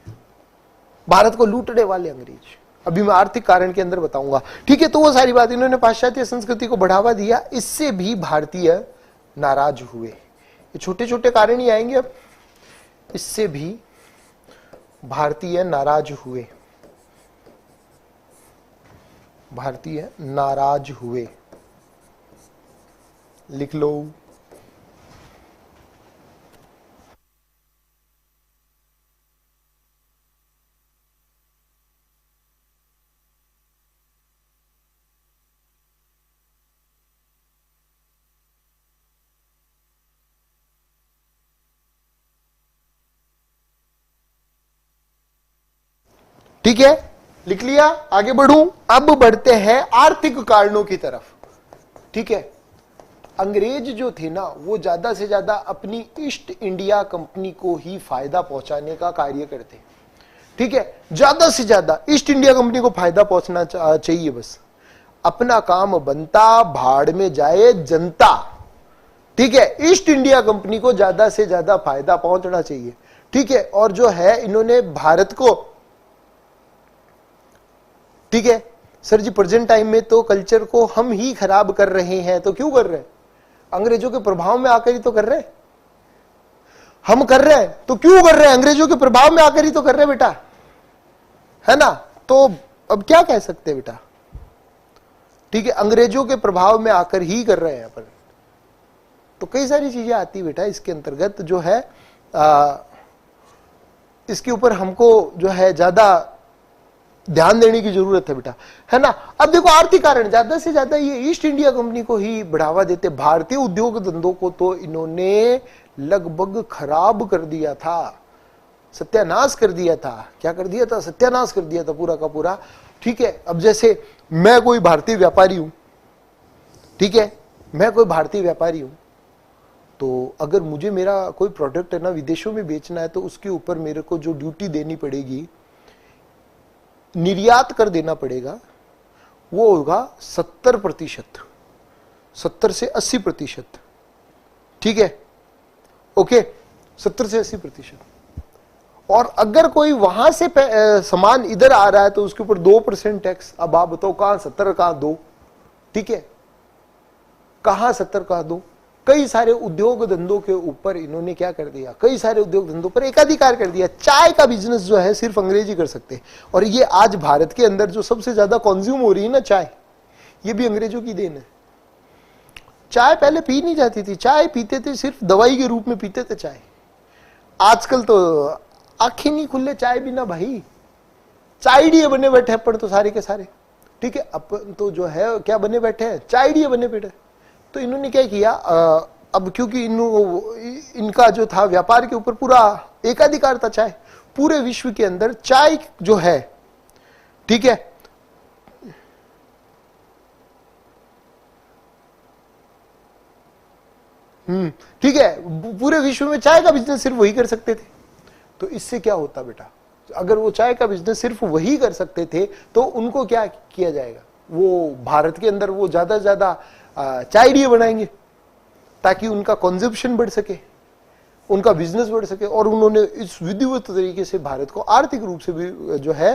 भारत को लूटने वाले अंग्रेज। अभी मैं आर्थिक कारण के अंदर बताऊंगा, ठीक है। तो वो सारी बात, इन्होंने पाश्चात्य संस्कृति को बढ़ावा दिया, इससे भी भारतीय नाराज हुए। ये छोटे छोटे कारण ही आएंगे अब, इससे भी भारतीय नाराज हुए, भारतीय नाराज हुए। लिख लो। ठीक है, लिख लिया, आगे बढ़ूं। अब बढ़ते हैं आर्थिक कारणों की तरफ। ठीक है, अंग्रेज जो थे ना, वो ज्यादा से ज्यादा अपनी ईस्ट इंडिया कंपनी को ही फायदा पहुंचाने का कार्य करते। ठीक है, ज्यादा से ज्यादा ईस्ट इंडिया कंपनी को फायदा पहुंचना चाहिए, बस अपना काम बनता, भाड़ में जाए जनता। ठीक है, ईस्ट इंडिया कंपनी को ज्यादा से ज्यादा फायदा पहुंचना चाहिए। ठीक है, और जो है इन्होंने भारत को, ठीक है सर जी, प्रेजेंट टाइम में तो कल्चर को हम ही खराब कर रहे हैं, तो क्यों कर रहे हैं? अंग्रेजों के प्रभाव में आकर ही तो कर रहे हैं, हम कर रहे हैं तो क्यों कर रहे हैं? अंग्रेजों के प्रभाव में आकर ही तो कर रहे हैं बेटा, है ना? तो अब क्या कह सकते हैं बेटा? ठीक है, अंग्रेजों के प्रभाव में आकर ही कर रहे हैं अपन। तो कई सारी चीजें आती बेटा इसके अंतर्गत, जो है इसके ऊपर हमको जो है ज्यादा ध्यान देने की जरूरत है बेटा, है ना? अब देखो, आर्थिक कारण ज्यादा से ज्यादा ये ईस्ट इंडिया कंपनी को ही बढ़ावा देते। भारतीय उद्योग धंधों को तो इन्होंने लगभग खराब कर दिया था, सत्यानाश कर दिया था। क्या कर दिया था? सत्यानाश कर दिया था पूरा का पूरा। ठीक है, अब जैसे मैं कोई भारतीय व्यापारी हूं, ठीक है, मैं कोई भारतीय व्यापारी हूं, तो अगर मुझे मेरा कोई प्रोडक्ट है ना विदेशों में बेचना है, तो उसके ऊपर मेरे को जो ड्यूटी देनी पड़ेगी, निर्यात कर देना पड़ेगा, वो होगा 70%, 70 से 80%। ठीक है, ओके, 70 से 80%। और अगर कोई वहां से सामान इधर आ रहा है तो उसके ऊपर 2% टैक्स। अब आप बताओ, कहां 70 कहां 2? ठीक है, कहां 70 कहां 2? कई सारे उद्योग धंधों के ऊपर इन्होंने क्या कर दिया? कई सारे उद्योग धंधों पर एकाधिकार कर दिया। चाय का बिजनेस जो है सिर्फ अंग्रेज ही कर सकते हैं, और ये आज भारत के अंदर जो सबसे ज्यादा कंज्यूम हो रही है ना चाय, ये भी अंग्रेजों की देन है। चाय पहले पी नहीं जाती थी, चाय पीते थे सिर्फ दवाई के रूप में पीते थे चाय। आजकल तो आंखें नहीं खुले चाय बिना भाई, चायडिये बने बैठे अपन तो सारे के सारे। ठीक है, अपन तो जो है क्या बने बैठे हैं? चायडिये बने बैठे। तो इन्होंने क्या किया, अब क्योंकि इनका जो था व्यापार के ऊपर पूरा एकाधिकार था, चाय पूरे विश्व के अंदर चाय जो है, ठीक है, ठीक है, पूरे विश्व में चाय का बिजनेस सिर्फ वही कर सकते थे। तो इससे क्या होता बेटा, अगर वो चाय का बिजनेस सिर्फ वही कर सकते थे तो उनको क्या किया जाएगा? वो भारत के अंदर वो ज्यादा से ज्यादा चायडिये बनाएंगे ताकि उनका कंजप्शन बढ़ सके, उनका बिजनेस बढ़ सके। और उन्होंने इस विधिवत तरीके से भारत को आर्थिक रूप से भी जो है,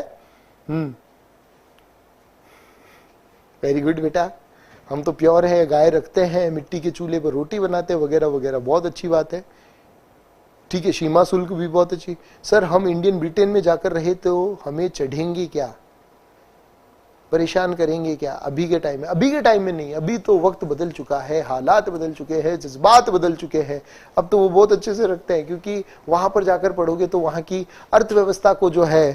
वेरी गुड बेटा, हम तो प्योर है, गाय रखते हैं, मिट्टी के चूल्हे पर रोटी बनाते हैं, वगैरह वगैरह, बहुत अच्छी बात है। ठीक है, सीमा शुल्क भी बहुत अच्छी। सर हम इंडियन ब्रिटेन में जाकर रहे तो हमें चढ़ेंगे क्या, परेशान करेंगे क्या? अभी के टाइम में, अभी के टाइम में नहीं, अभी तो वक्त बदल चुका है, हालात बदल चुके हैं, जज्बात बदल चुके हैं। अब तो वो बहुत अच्छे से रखते हैं, क्योंकि वहां पर जाकर पढ़ोगे तो वहां की अर्थव्यवस्था को जो है,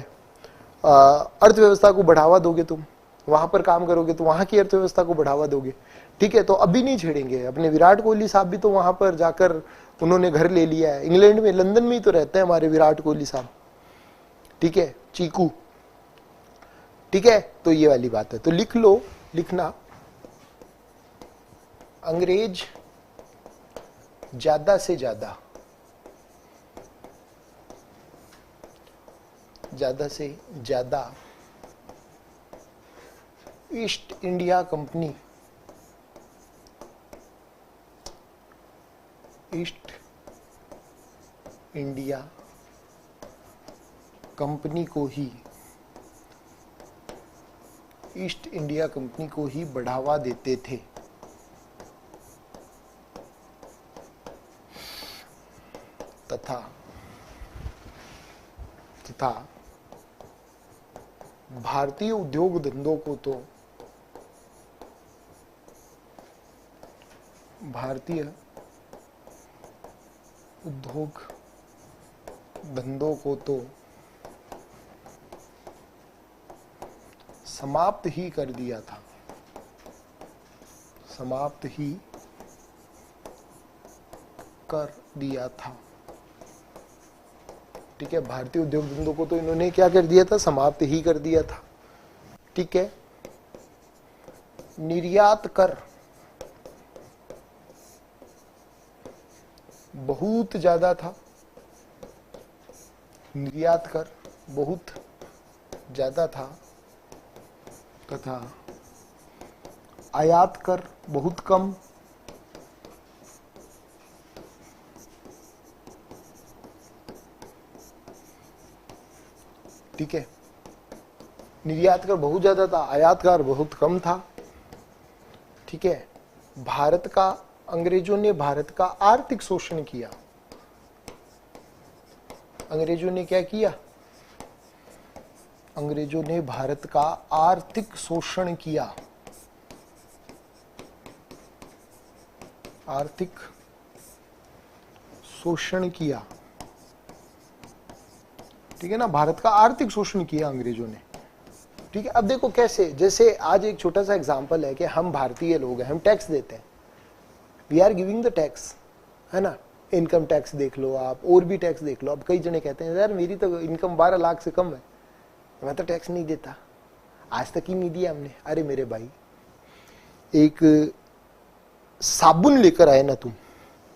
अर्थव्यवस्था को बढ़ावा दोगे तुम, वहां पर काम करोगे तो वहां की अर्थव्यवस्था को बढ़ावा दोगे। ठीक है, तो अभी नहीं छेड़ेंगे। अपने विराट कोहली साहब भी तो वहां पर जाकर उन्होंने घर ले लिया है, इंग्लैंड में, लंदन में ही तो रहते हैं हमारे विराट कोहली साहब। ठीक है, चीकू। ठीक है, तो ये वाली बात है। तो लिख लो, लिखना, अंग्रेज ज्यादा से ज्यादा, ज्यादा से ज्यादा east India company, east India company को ही, ईस्ट इंडिया कंपनी को ही बढ़ावा देते थे। तथा भारतीय उद्योग धंधों को तो समाप्त ही कर दिया था। ठीक है, भारतीय उद्योग धंधों को तो इन्होंने क्या कर दिया था? समाप्त ही कर दिया था। ठीक है, निर्यात कर बहुत ज्यादा था, निर्यात कर बहुत ज्यादा था, तथा आयात कर बहुत कम। ठीक है, निर्यात कर बहुत ज्यादा था, आयात कर बहुत कम था। ठीक है, अंग्रेजों ने भारत का आर्थिक शोषण किया। अंग्रेजों ने क्या किया? अंग्रेजों ने भारत का आर्थिक शोषण किया। आर्थिक शोषण किया। ठीक है ना, भारत का आर्थिक शोषण किया अंग्रेजों ने। ठीक है, अब देखो कैसे, जैसे आज एक छोटा सा एग्जांपल है कि हम भारतीय लोग हैं, हम टैक्स देते हैं, we are giving the tax, है ना। इनकम टैक्स देख लो आप, और भी टैक्स देख लो। अब कई जने कहते हैं यार मेरी तो इनकम 12 लाख से कम है, मैं तो टैक्स नहीं देता, आज तक ही नहीं दिया हमने। अरे मेरे भाई, एक साबुन लेकर आए ना तुम,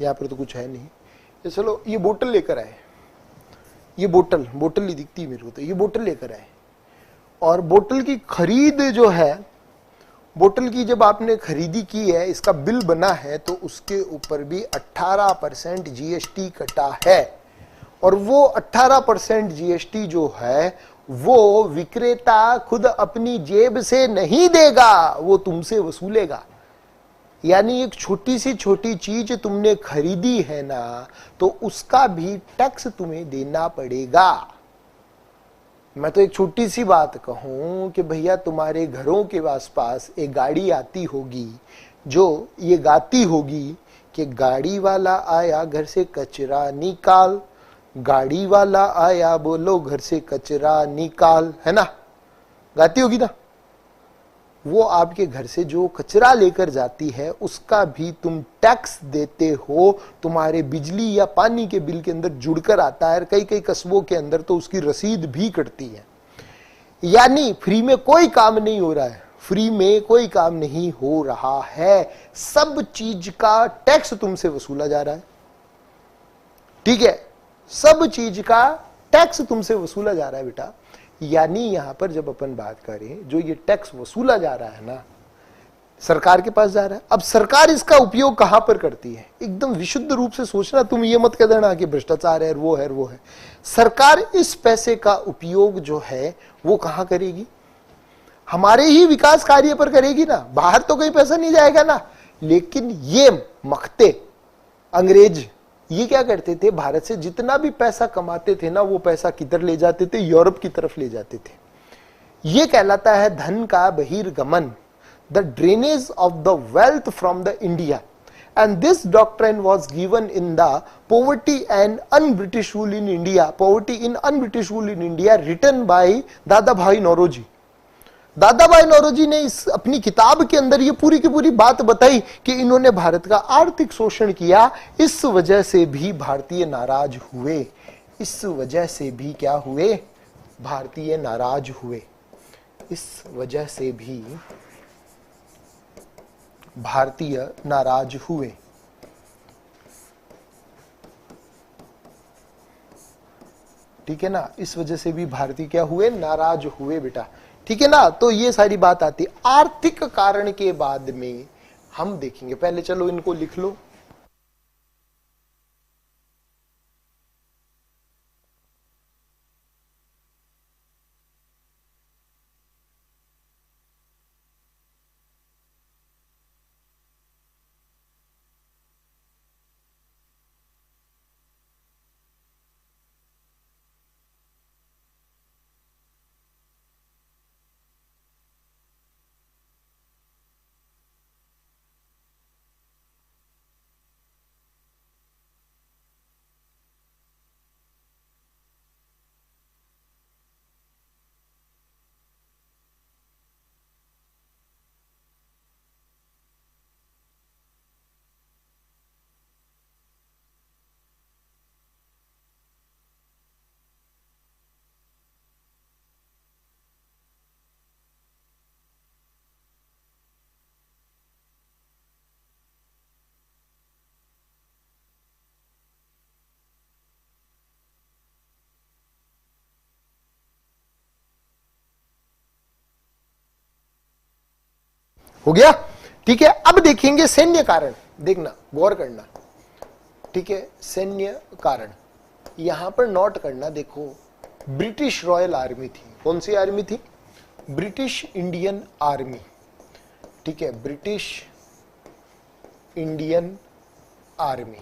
यहाँ पर तो कुछ है नहीं, ये चलो ये बोतल लेकर आए, ये बोतल ही दिखती है मेरे को, तो ये बोतल लेकर आए, और बोतल की खरीद जो है, बोतल की जब आपने खरीदी की है, इसका बिल बना है, तो उसके ऊपर भी 18% जीएसटी कटा है। और वो 18% जीएसटी जो है वो विक्रेता खुद अपनी जेब से नहीं देगा, वो तुमसे वसूलेगा। यानी एक छोटी सी छोटी चीज तुमने खरीदी है ना, तो उसका भी टैक्स तुम्हें देना पड़ेगा। मैं तो एक छोटी सी बात कहूं कि भैया तुम्हारे घरों के आसपास एक गाड़ी आती होगी जो ये गाती होगी कि गाड़ी वाला आया घर से कचरा निकाल, गाड़ी वाला आया बोलो घर से कचरा निकाल, है ना, गाती होगी ना। वो आपके घर से जो कचरा लेकर जाती है उसका भी तुम टैक्स देते हो, तुम्हारे बिजली या पानी के बिल के अंदर जुड़कर आता है। कई कई कस्बों के अंदर तो उसकी रसीद भी कटती है। यानी फ्री में कोई काम नहीं हो रहा है, फ्री में कोई काम नहीं हो रहा है, सब चीज का टैक्स तुमसे वसूला जा रहा है। ठीक है, सब चीज का टैक्स तुमसे वसूला जा रहा है बेटा। यानी यहां पर जब अपन बात करें, जो ये टैक्स वसूला जा रहा है ना, सरकार के पास जा रहा है। अब सरकार इसका उपयोग कहां पर करती है? एकदम विशुद्ध रूप से सोचना, तुम ये मत कह देना कि भ्रष्टाचार है, वो है, वो है। सरकार इस पैसे का उपयोग जो है वो कहां करेगी? हमारे ही विकास कार्य पर करेगी ना, बाहर तो कोई पैसा नहीं जाएगा ना। लेकिन ये मखते अंग्रेज ये क्या करते थे, भारत से जितना भी पैसा कमाते थे ना, वो पैसा किधर ले जाते थे? यूरोप की तरफ ले जाते थे। ये कहलाता है धन का बहिर्गमन, the drainage of the wealth from the India. And this doctrine was given in the poverty and unBritish rule in India, poverty in unBritish rule in India, written by Dadabhai Naoroji. दादा भाई नौरोजी ने इस अपनी किताब के अंदर ये पूरी की पूरी बात बताई कि इन्होंने भारत का आर्थिक शोषण किया, इस वजह से भी भारतीय नाराज हुए। इस वजह से भी क्या हुए? भारतीय नाराज हुए। इस वजह से भी भारतीय नाराज हुए। ठीक है ना, इस वजह से भी भारतीय क्या हुए? नाराज हुए बेटा। ठीक है ना, तो ये सारी बात आती है। आर्थिक कारण के बाद में हम देखेंगे, पहले चलो इनको लिख लो। हो गया, ठीक है। अब देखेंगे सैन्य कारण, देखना गौर करना, ठीक है। सैन्य कारण यहां पर नोट करना, देखो ब्रिटिश रॉयल आर्मी थी। कौन सी आर्मी थी? ब्रिटिश इंडियन आर्मी, ठीक है, ब्रिटिश इंडियन आर्मी,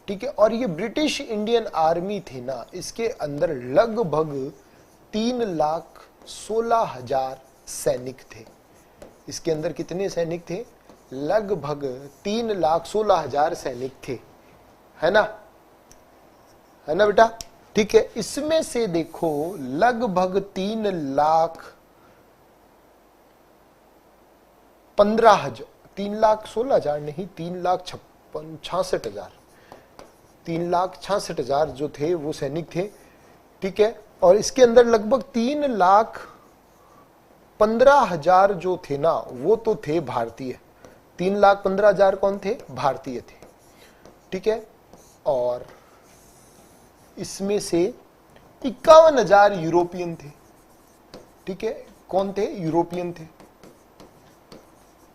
ठीक है। और ये ब्रिटिश इंडियन आर्मी थी ना, इसके अंदर लगभग 3,16,000 सैनिक थे। इसके अंदर कितने सैनिक थे? लगभग 3,16,000 सैनिक थे, है ना, है ना बेटा, ठीक है। इसमें से देखो लगभग 3,15,000, 3,16,000 नहीं, 3,66,000, 3,66,000 जो थे वो सैनिक थे, ठीक है। और इसके अंदर लगभग 3,15,000 जो थे ना, वो तो थे भारतीय। 3,15,000 कौन थे? भारतीय थे, ठीक है। और इसमें से 51,000 यूरोपियन थे, ठीक है। कौन थे? यूरोपियन थे।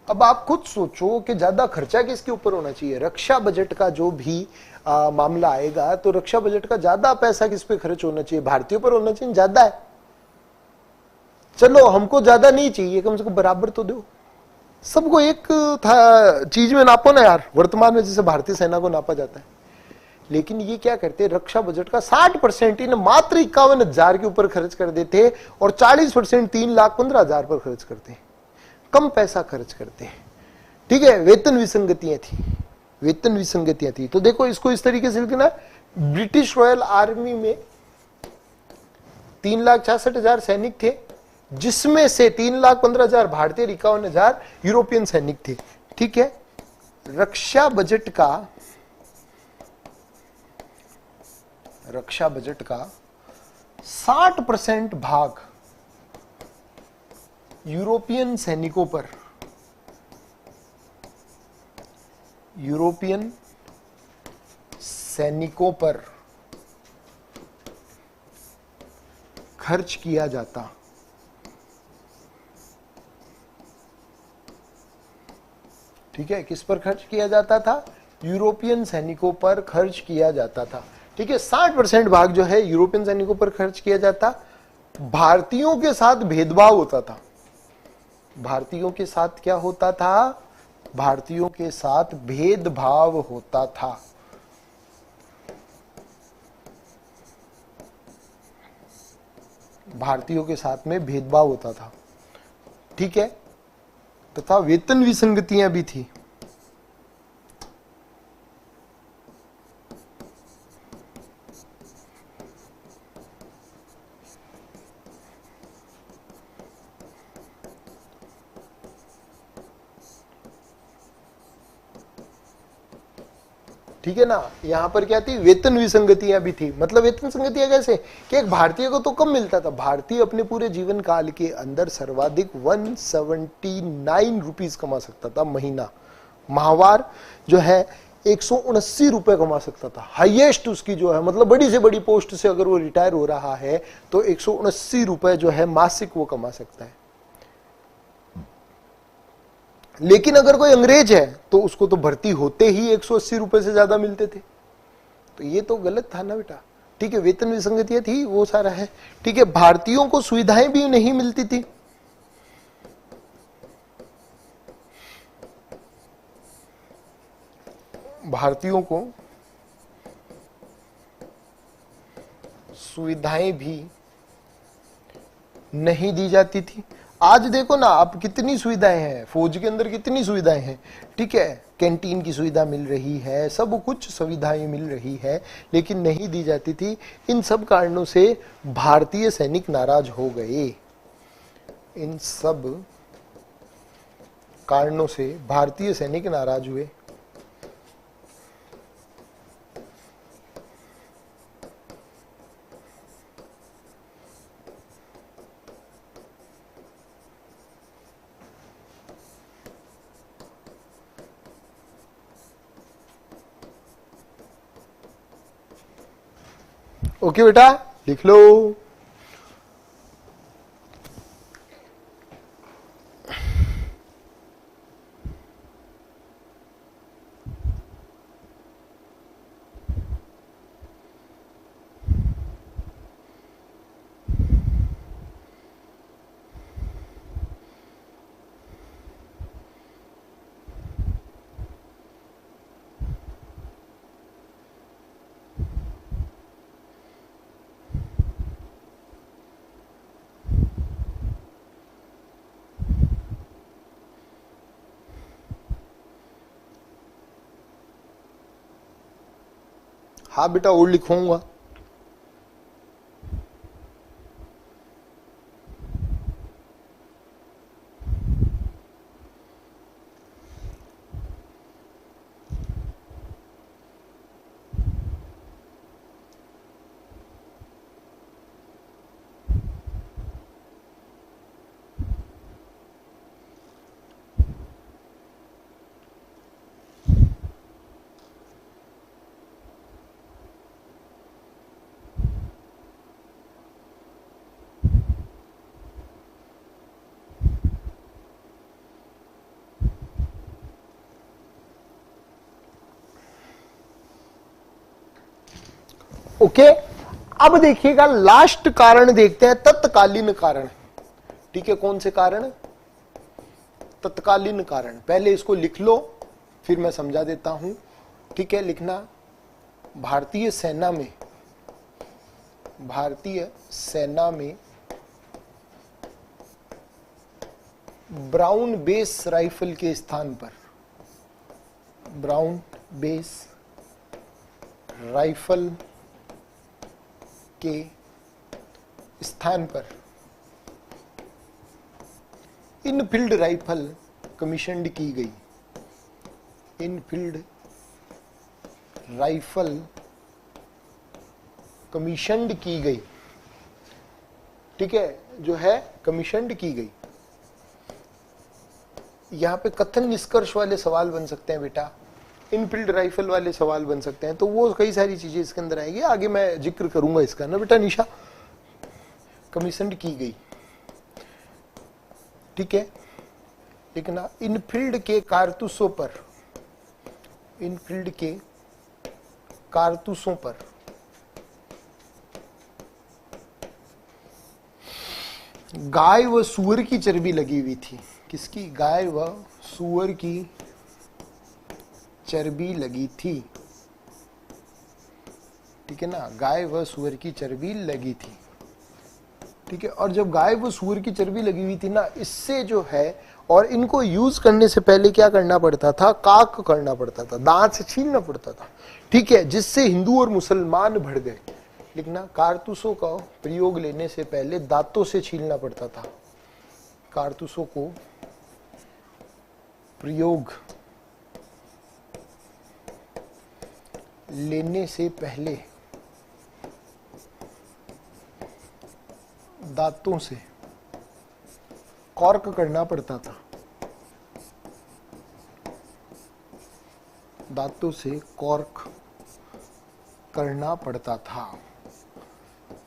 अब आप खुद सोचो कि ज्यादा खर्चा किसके ऊपर होना चाहिए? रक्षा बजट का जो भी मामला आएगा तो रक्षा बजट का ज्यादा पैसा किस पे खर्च होना चाहिए? भारतीयों पर होना चाहिए। ज्यादा है, चलो हमको ज्यादा नहीं चाहिए, कम से कम बराबर तो दो। सबको एक था चीज में नापो ना यार, वर्तमान में जैसे भारतीय सेना को नापा जाता है। लेकिन ये क्या करते? रक्षा बजट का 60% इन मात्र 51,000 के ऊपर खर्च कर देते और 40% 3,15,000 पर खर्च करते। कम पैसा खर्च करते हैं, ठीक है। वेतन विसंगतियां थी, वेतन विसंगतियां थी। तो देखो इसको इस तरीके से लिखना, ब्रिटिश रॉयल आर्मी में 3,66,000 सैनिक थे, जिसमें से 3,15,000 भारतीय, 51,000 यूरोपियन सैनिक थे, ठीक है। रक्षा बजट का 60% भाग यूरोपियन सैनिकों पर खर्च किया जाता, ठीक है। किस पर खर्च किया जाता था? यूरोपियन सैनिकों पर खर्च किया जाता था, ठीक है। 60% भाग जो है यूरोपियन सैनिकों पर खर्च किया जाता। भारतीयों के साथ भेदभाव होता था। भारतीयों के साथ क्या होता था? भारतीयों के साथ भेदभाव होता था। भारतीयों के साथ में भेदभाव होता था, ठीक है। तथा वेतन विसंगतियां भी थी। ठीक है ना, यहां पर क्या थी? वेतन विसंगतियां भी थी। मतलब वेतन संगतियां कैसे? कि एक भारतीय को तो कम मिलता था। भारतीय अपने पूरे जीवन काल के अंदर सर्वाधिक 179 रुपीज कमा सकता था महीना। माहवार जो है 179 रुपए कमा सकता था, हाईएस्ट उसकी जो है, मतलब बड़ी से बड़ी पोस्ट से अगर वो रिटायर हो रहा है तो 179 रुपए जो है मासिक वो कमा सकता है। लेकिन अगर कोई अंग्रेज है तो उसको तो भर्ती होते ही 180 रुपए से ज्यादा मिलते थे। तो ये तो गलत था ना बेटा, ठीक है। वेतन विसंगतियां थी, वो सारा है, ठीक है। भारतीयों को सुविधाएं भी नहीं मिलती थी। भारतीयों को सुविधाएं भी नहीं दी जाती थी। आज देखो ना आप, कितनी सुविधाएं हैं फौज के अंदर, कितनी सुविधाएं हैं, ठीक है। कैंटीन की सुविधा मिल रही है, सब कुछ सुविधाएं मिल रही है, लेकिन नहीं दी जाती थी। इन सब कारणों से भारतीय सैनिक नाराज हो गए। इन सब कारणों से भारतीय सैनिक नाराज हुए। ओके बेटा, लिख लो। हाँ बेटा और लिखूंगा। ओके, अब देखिएगा लास्ट कारण देखते हैं, तत्कालीन कारण। ठीक है, कौन से कारण? तत्कालीन कारण। पहले इसको लिख लो, फिर मैं समझा देता हूं। ठीक है, लिखना। भारतीय सेना में ब्राउन बेस राइफल के स्थान पर, ब्राउन बेस राइफल के स्थान पर इनफील्ड राइफल कमीशन्ड की गई। इनफील्ड राइफल कमीशन्ड की गई। ठीक है, जो है कमीशन्ड की गई। यहां पे कथन निष्कर्ष वाले सवाल बन सकते हैं बेटा, इनफील्ड राइफल वाले सवाल बन सकते हैं, तो वो कई सारी चीजें इसके अंदर आएगी, आगे मैं जिक्र करूंगा इसका ना बेटा निशा। कमीशन्ड की गई। ठीक है, लिखना। इनफील्ड के कारतूसों पर, इनफील्ड के कारतूसों पर गाय व सुअर की चर्बी लगी हुई थी। किसकी? गाय व सुअर की चर्बी लगी थी। ठीक है ना, गाय व सुअर की चर्बी लगी थी। ठीक है, और जब गाय व सुअर की चर्बी लगी हुई थी ना, इससे जो है, और इनको यूज करने से पहले क्या करना पड़ता था? काक करना पड़ता था, दांत से छीलना पड़ता था। ठीक है, जिससे हिंदू और मुसलमान बढ़ गए। लिखना, कारतूसों का प्रयोग लेने से पहले दांतों से छीलना पड़ता था। कारतूसों को प्रयोग लेने से पहले दांतों से कॉर्क करना पड़ता था। दांतों से कॉर्क करना पड़ता था।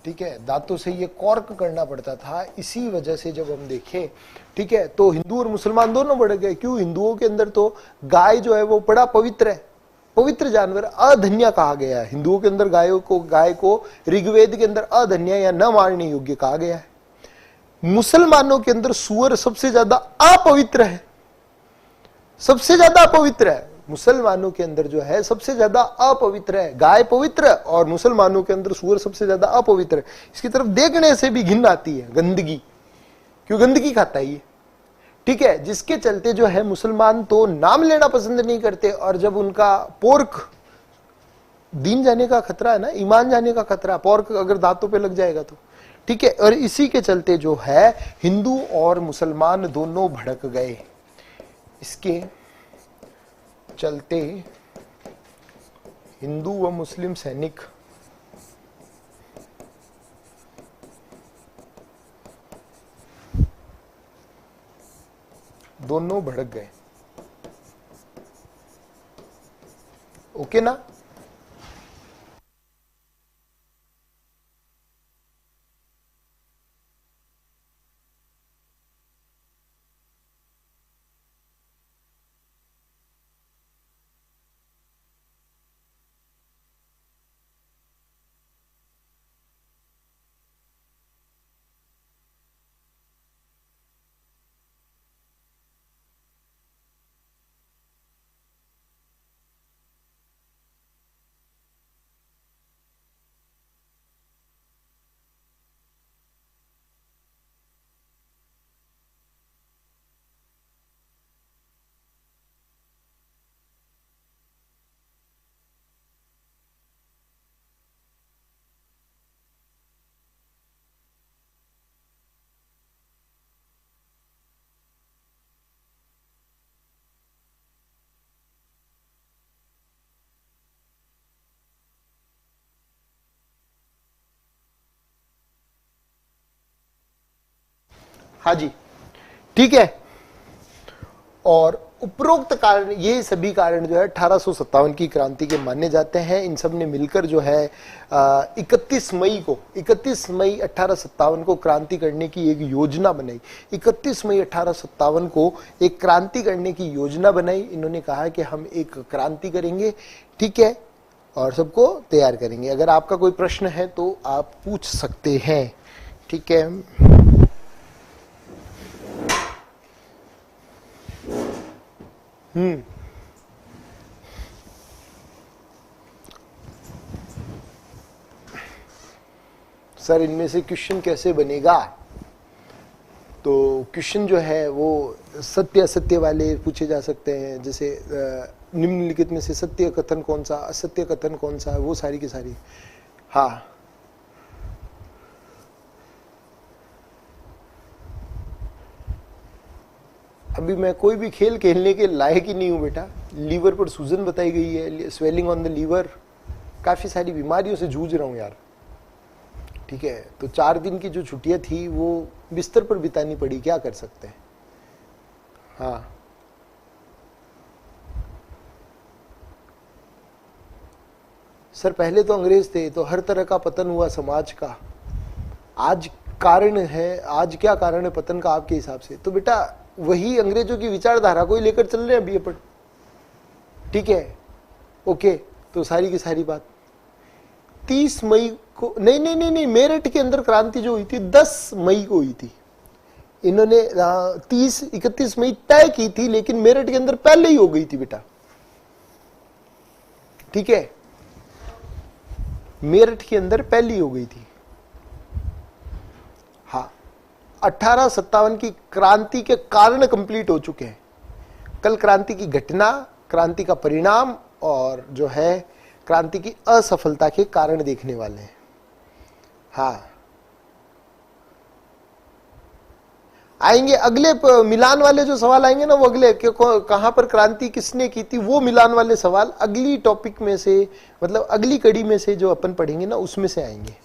ठीक है, दांतों से ये कॉर्क करना पड़ता था। इसी वजह से जब हम देखें, ठीक है, तो हिंदू और मुसलमान दोनों बढ़ गए। क्यों? हिंदुओं के अंदर तो गाय जो है वो बड़ा पवित्र है, पवित्र जानवर, अधन्या कहा गया है। हिंदुओं के अंदर गाय को ऋग्वेद के अंदर अधन्या या न मारने योग्य कहा गया है। मुसलमानों के अंदर सुअर सबसे ज्यादा अपवित्र है, सबसे ज्यादा अपवित्र है। मुसलमानों के अंदर जो है सबसे ज्यादा अपवित्र है। गाय पवित्र और मुसलमानों के अंदर सुअर सबसे ज्यादा अपवित्र है। इसकी तरफ देखने से भी घिन आती है, गंदगी। क्यों? गंदगी खाता है ये। ठीक है, जिसके चलते जो है मुसलमान तो नाम लेना पसंद नहीं करते, और जब उनका पोर्क, दीन जाने का खतरा है ना, ईमान जाने का खतरा, पोर्क अगर दांतों पे लग जाएगा तो। ठीक है, और इसी के चलते जो है हिंदू और मुसलमान दोनों भड़क गए। इसके चलते हिंदू व मुस्लिम सैनिक दोनों भड़क गए। ओके ना? हाँ जी, ठीक है। और उपरोक्त कारण, ये सभी कारण जो है 1857 की क्रांति के माने जाते हैं। इन सब ने मिलकर जो है 31 मई 1857 को क्रांति करने की एक योजना बनाई। 31 मई 1857 को एक क्रांति करने की योजना बनाई। इन्होंने कहा कि हम एक क्रांति करेंगे, ठीक है, और सबको तैयार करेंगे। अगर आपका कोई प्रश्न है तो आप पूछ सकते हैं, ठीक है। सर इनमें से क्वेश्चन कैसे बनेगा? तो क्वेश्चन जो है वो सत्य असत्य वाले पूछे जा सकते हैं, जैसे निम्नलिखित में से सत्य कथन कौन सा, असत्य कथन कौन सा है, वो सारी की सारी। हाँ, अभी मैं कोई भी खेल खेलने के लायक ही नहीं हूं बेटा। लीवर पर सूजन बताई गई है, स्वेलिंग ऑन द लीवर, काफी सारी बीमारियों से जूझ रहा हूं यार, ठीक है। तो 4 दिन की जो छुट्टियां थी वो बिस्तर पर बितानी पड़ी, क्या कर सकते हैं। हाँ, सर पहले तो अंग्रेज थे, तो हर तरह का पतन हुआ समाज का। आज कारण है, आज क्या कारण है पतन का आपके हिसाब से? तो बेटा वही अंग्रेजों की विचारधारा को ही लेकर चल रहे हैं अभी अपन, ठीक है, ओके। तो सारी की सारी बात 30 मई को, नहीं, मेरठ के अंदर क्रांति जो हुई थी 10 मई को हुई थी। इन्होंने 31 मई तय की थी, लेकिन मेरठ के अंदर पहले ही हो गई थी बेटा, ठीक है, मेरठ के अंदर पहले ही हो गई थी। हाँ, 1857 की क्रांति के कारण कंप्लीट हो चुके हैं। कल क्रांति की घटना, क्रांति का परिणाम और जो है क्रांति की असफलता के कारण देखने वाले हैं। हाँ, आएंगे अगले मिलान वाले जो सवाल आएंगे ना, वो अगले कहां पर क्रांति किसने की थी, वो मिलान वाले सवाल अगली टॉपिक में से, मतलब अगली कड़ी में से जो अपन पढ़ेंगे ना, उसमें से आएंगे।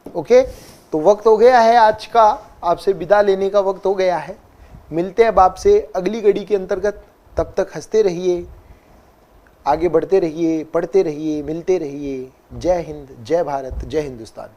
ओके, तो वक्त हो गया है आज का, आपसे विदा लेने का वक्त हो गया है। मिलते हैं अब आपसे अगली कड़ी के अंतर्गत। तब तक हंसते रहिए, आगे बढ़ते रहिए, पढ़ते रहिए, मिलते रहिए। जय हिंद, जय भारत, जय हिंदुस्तान।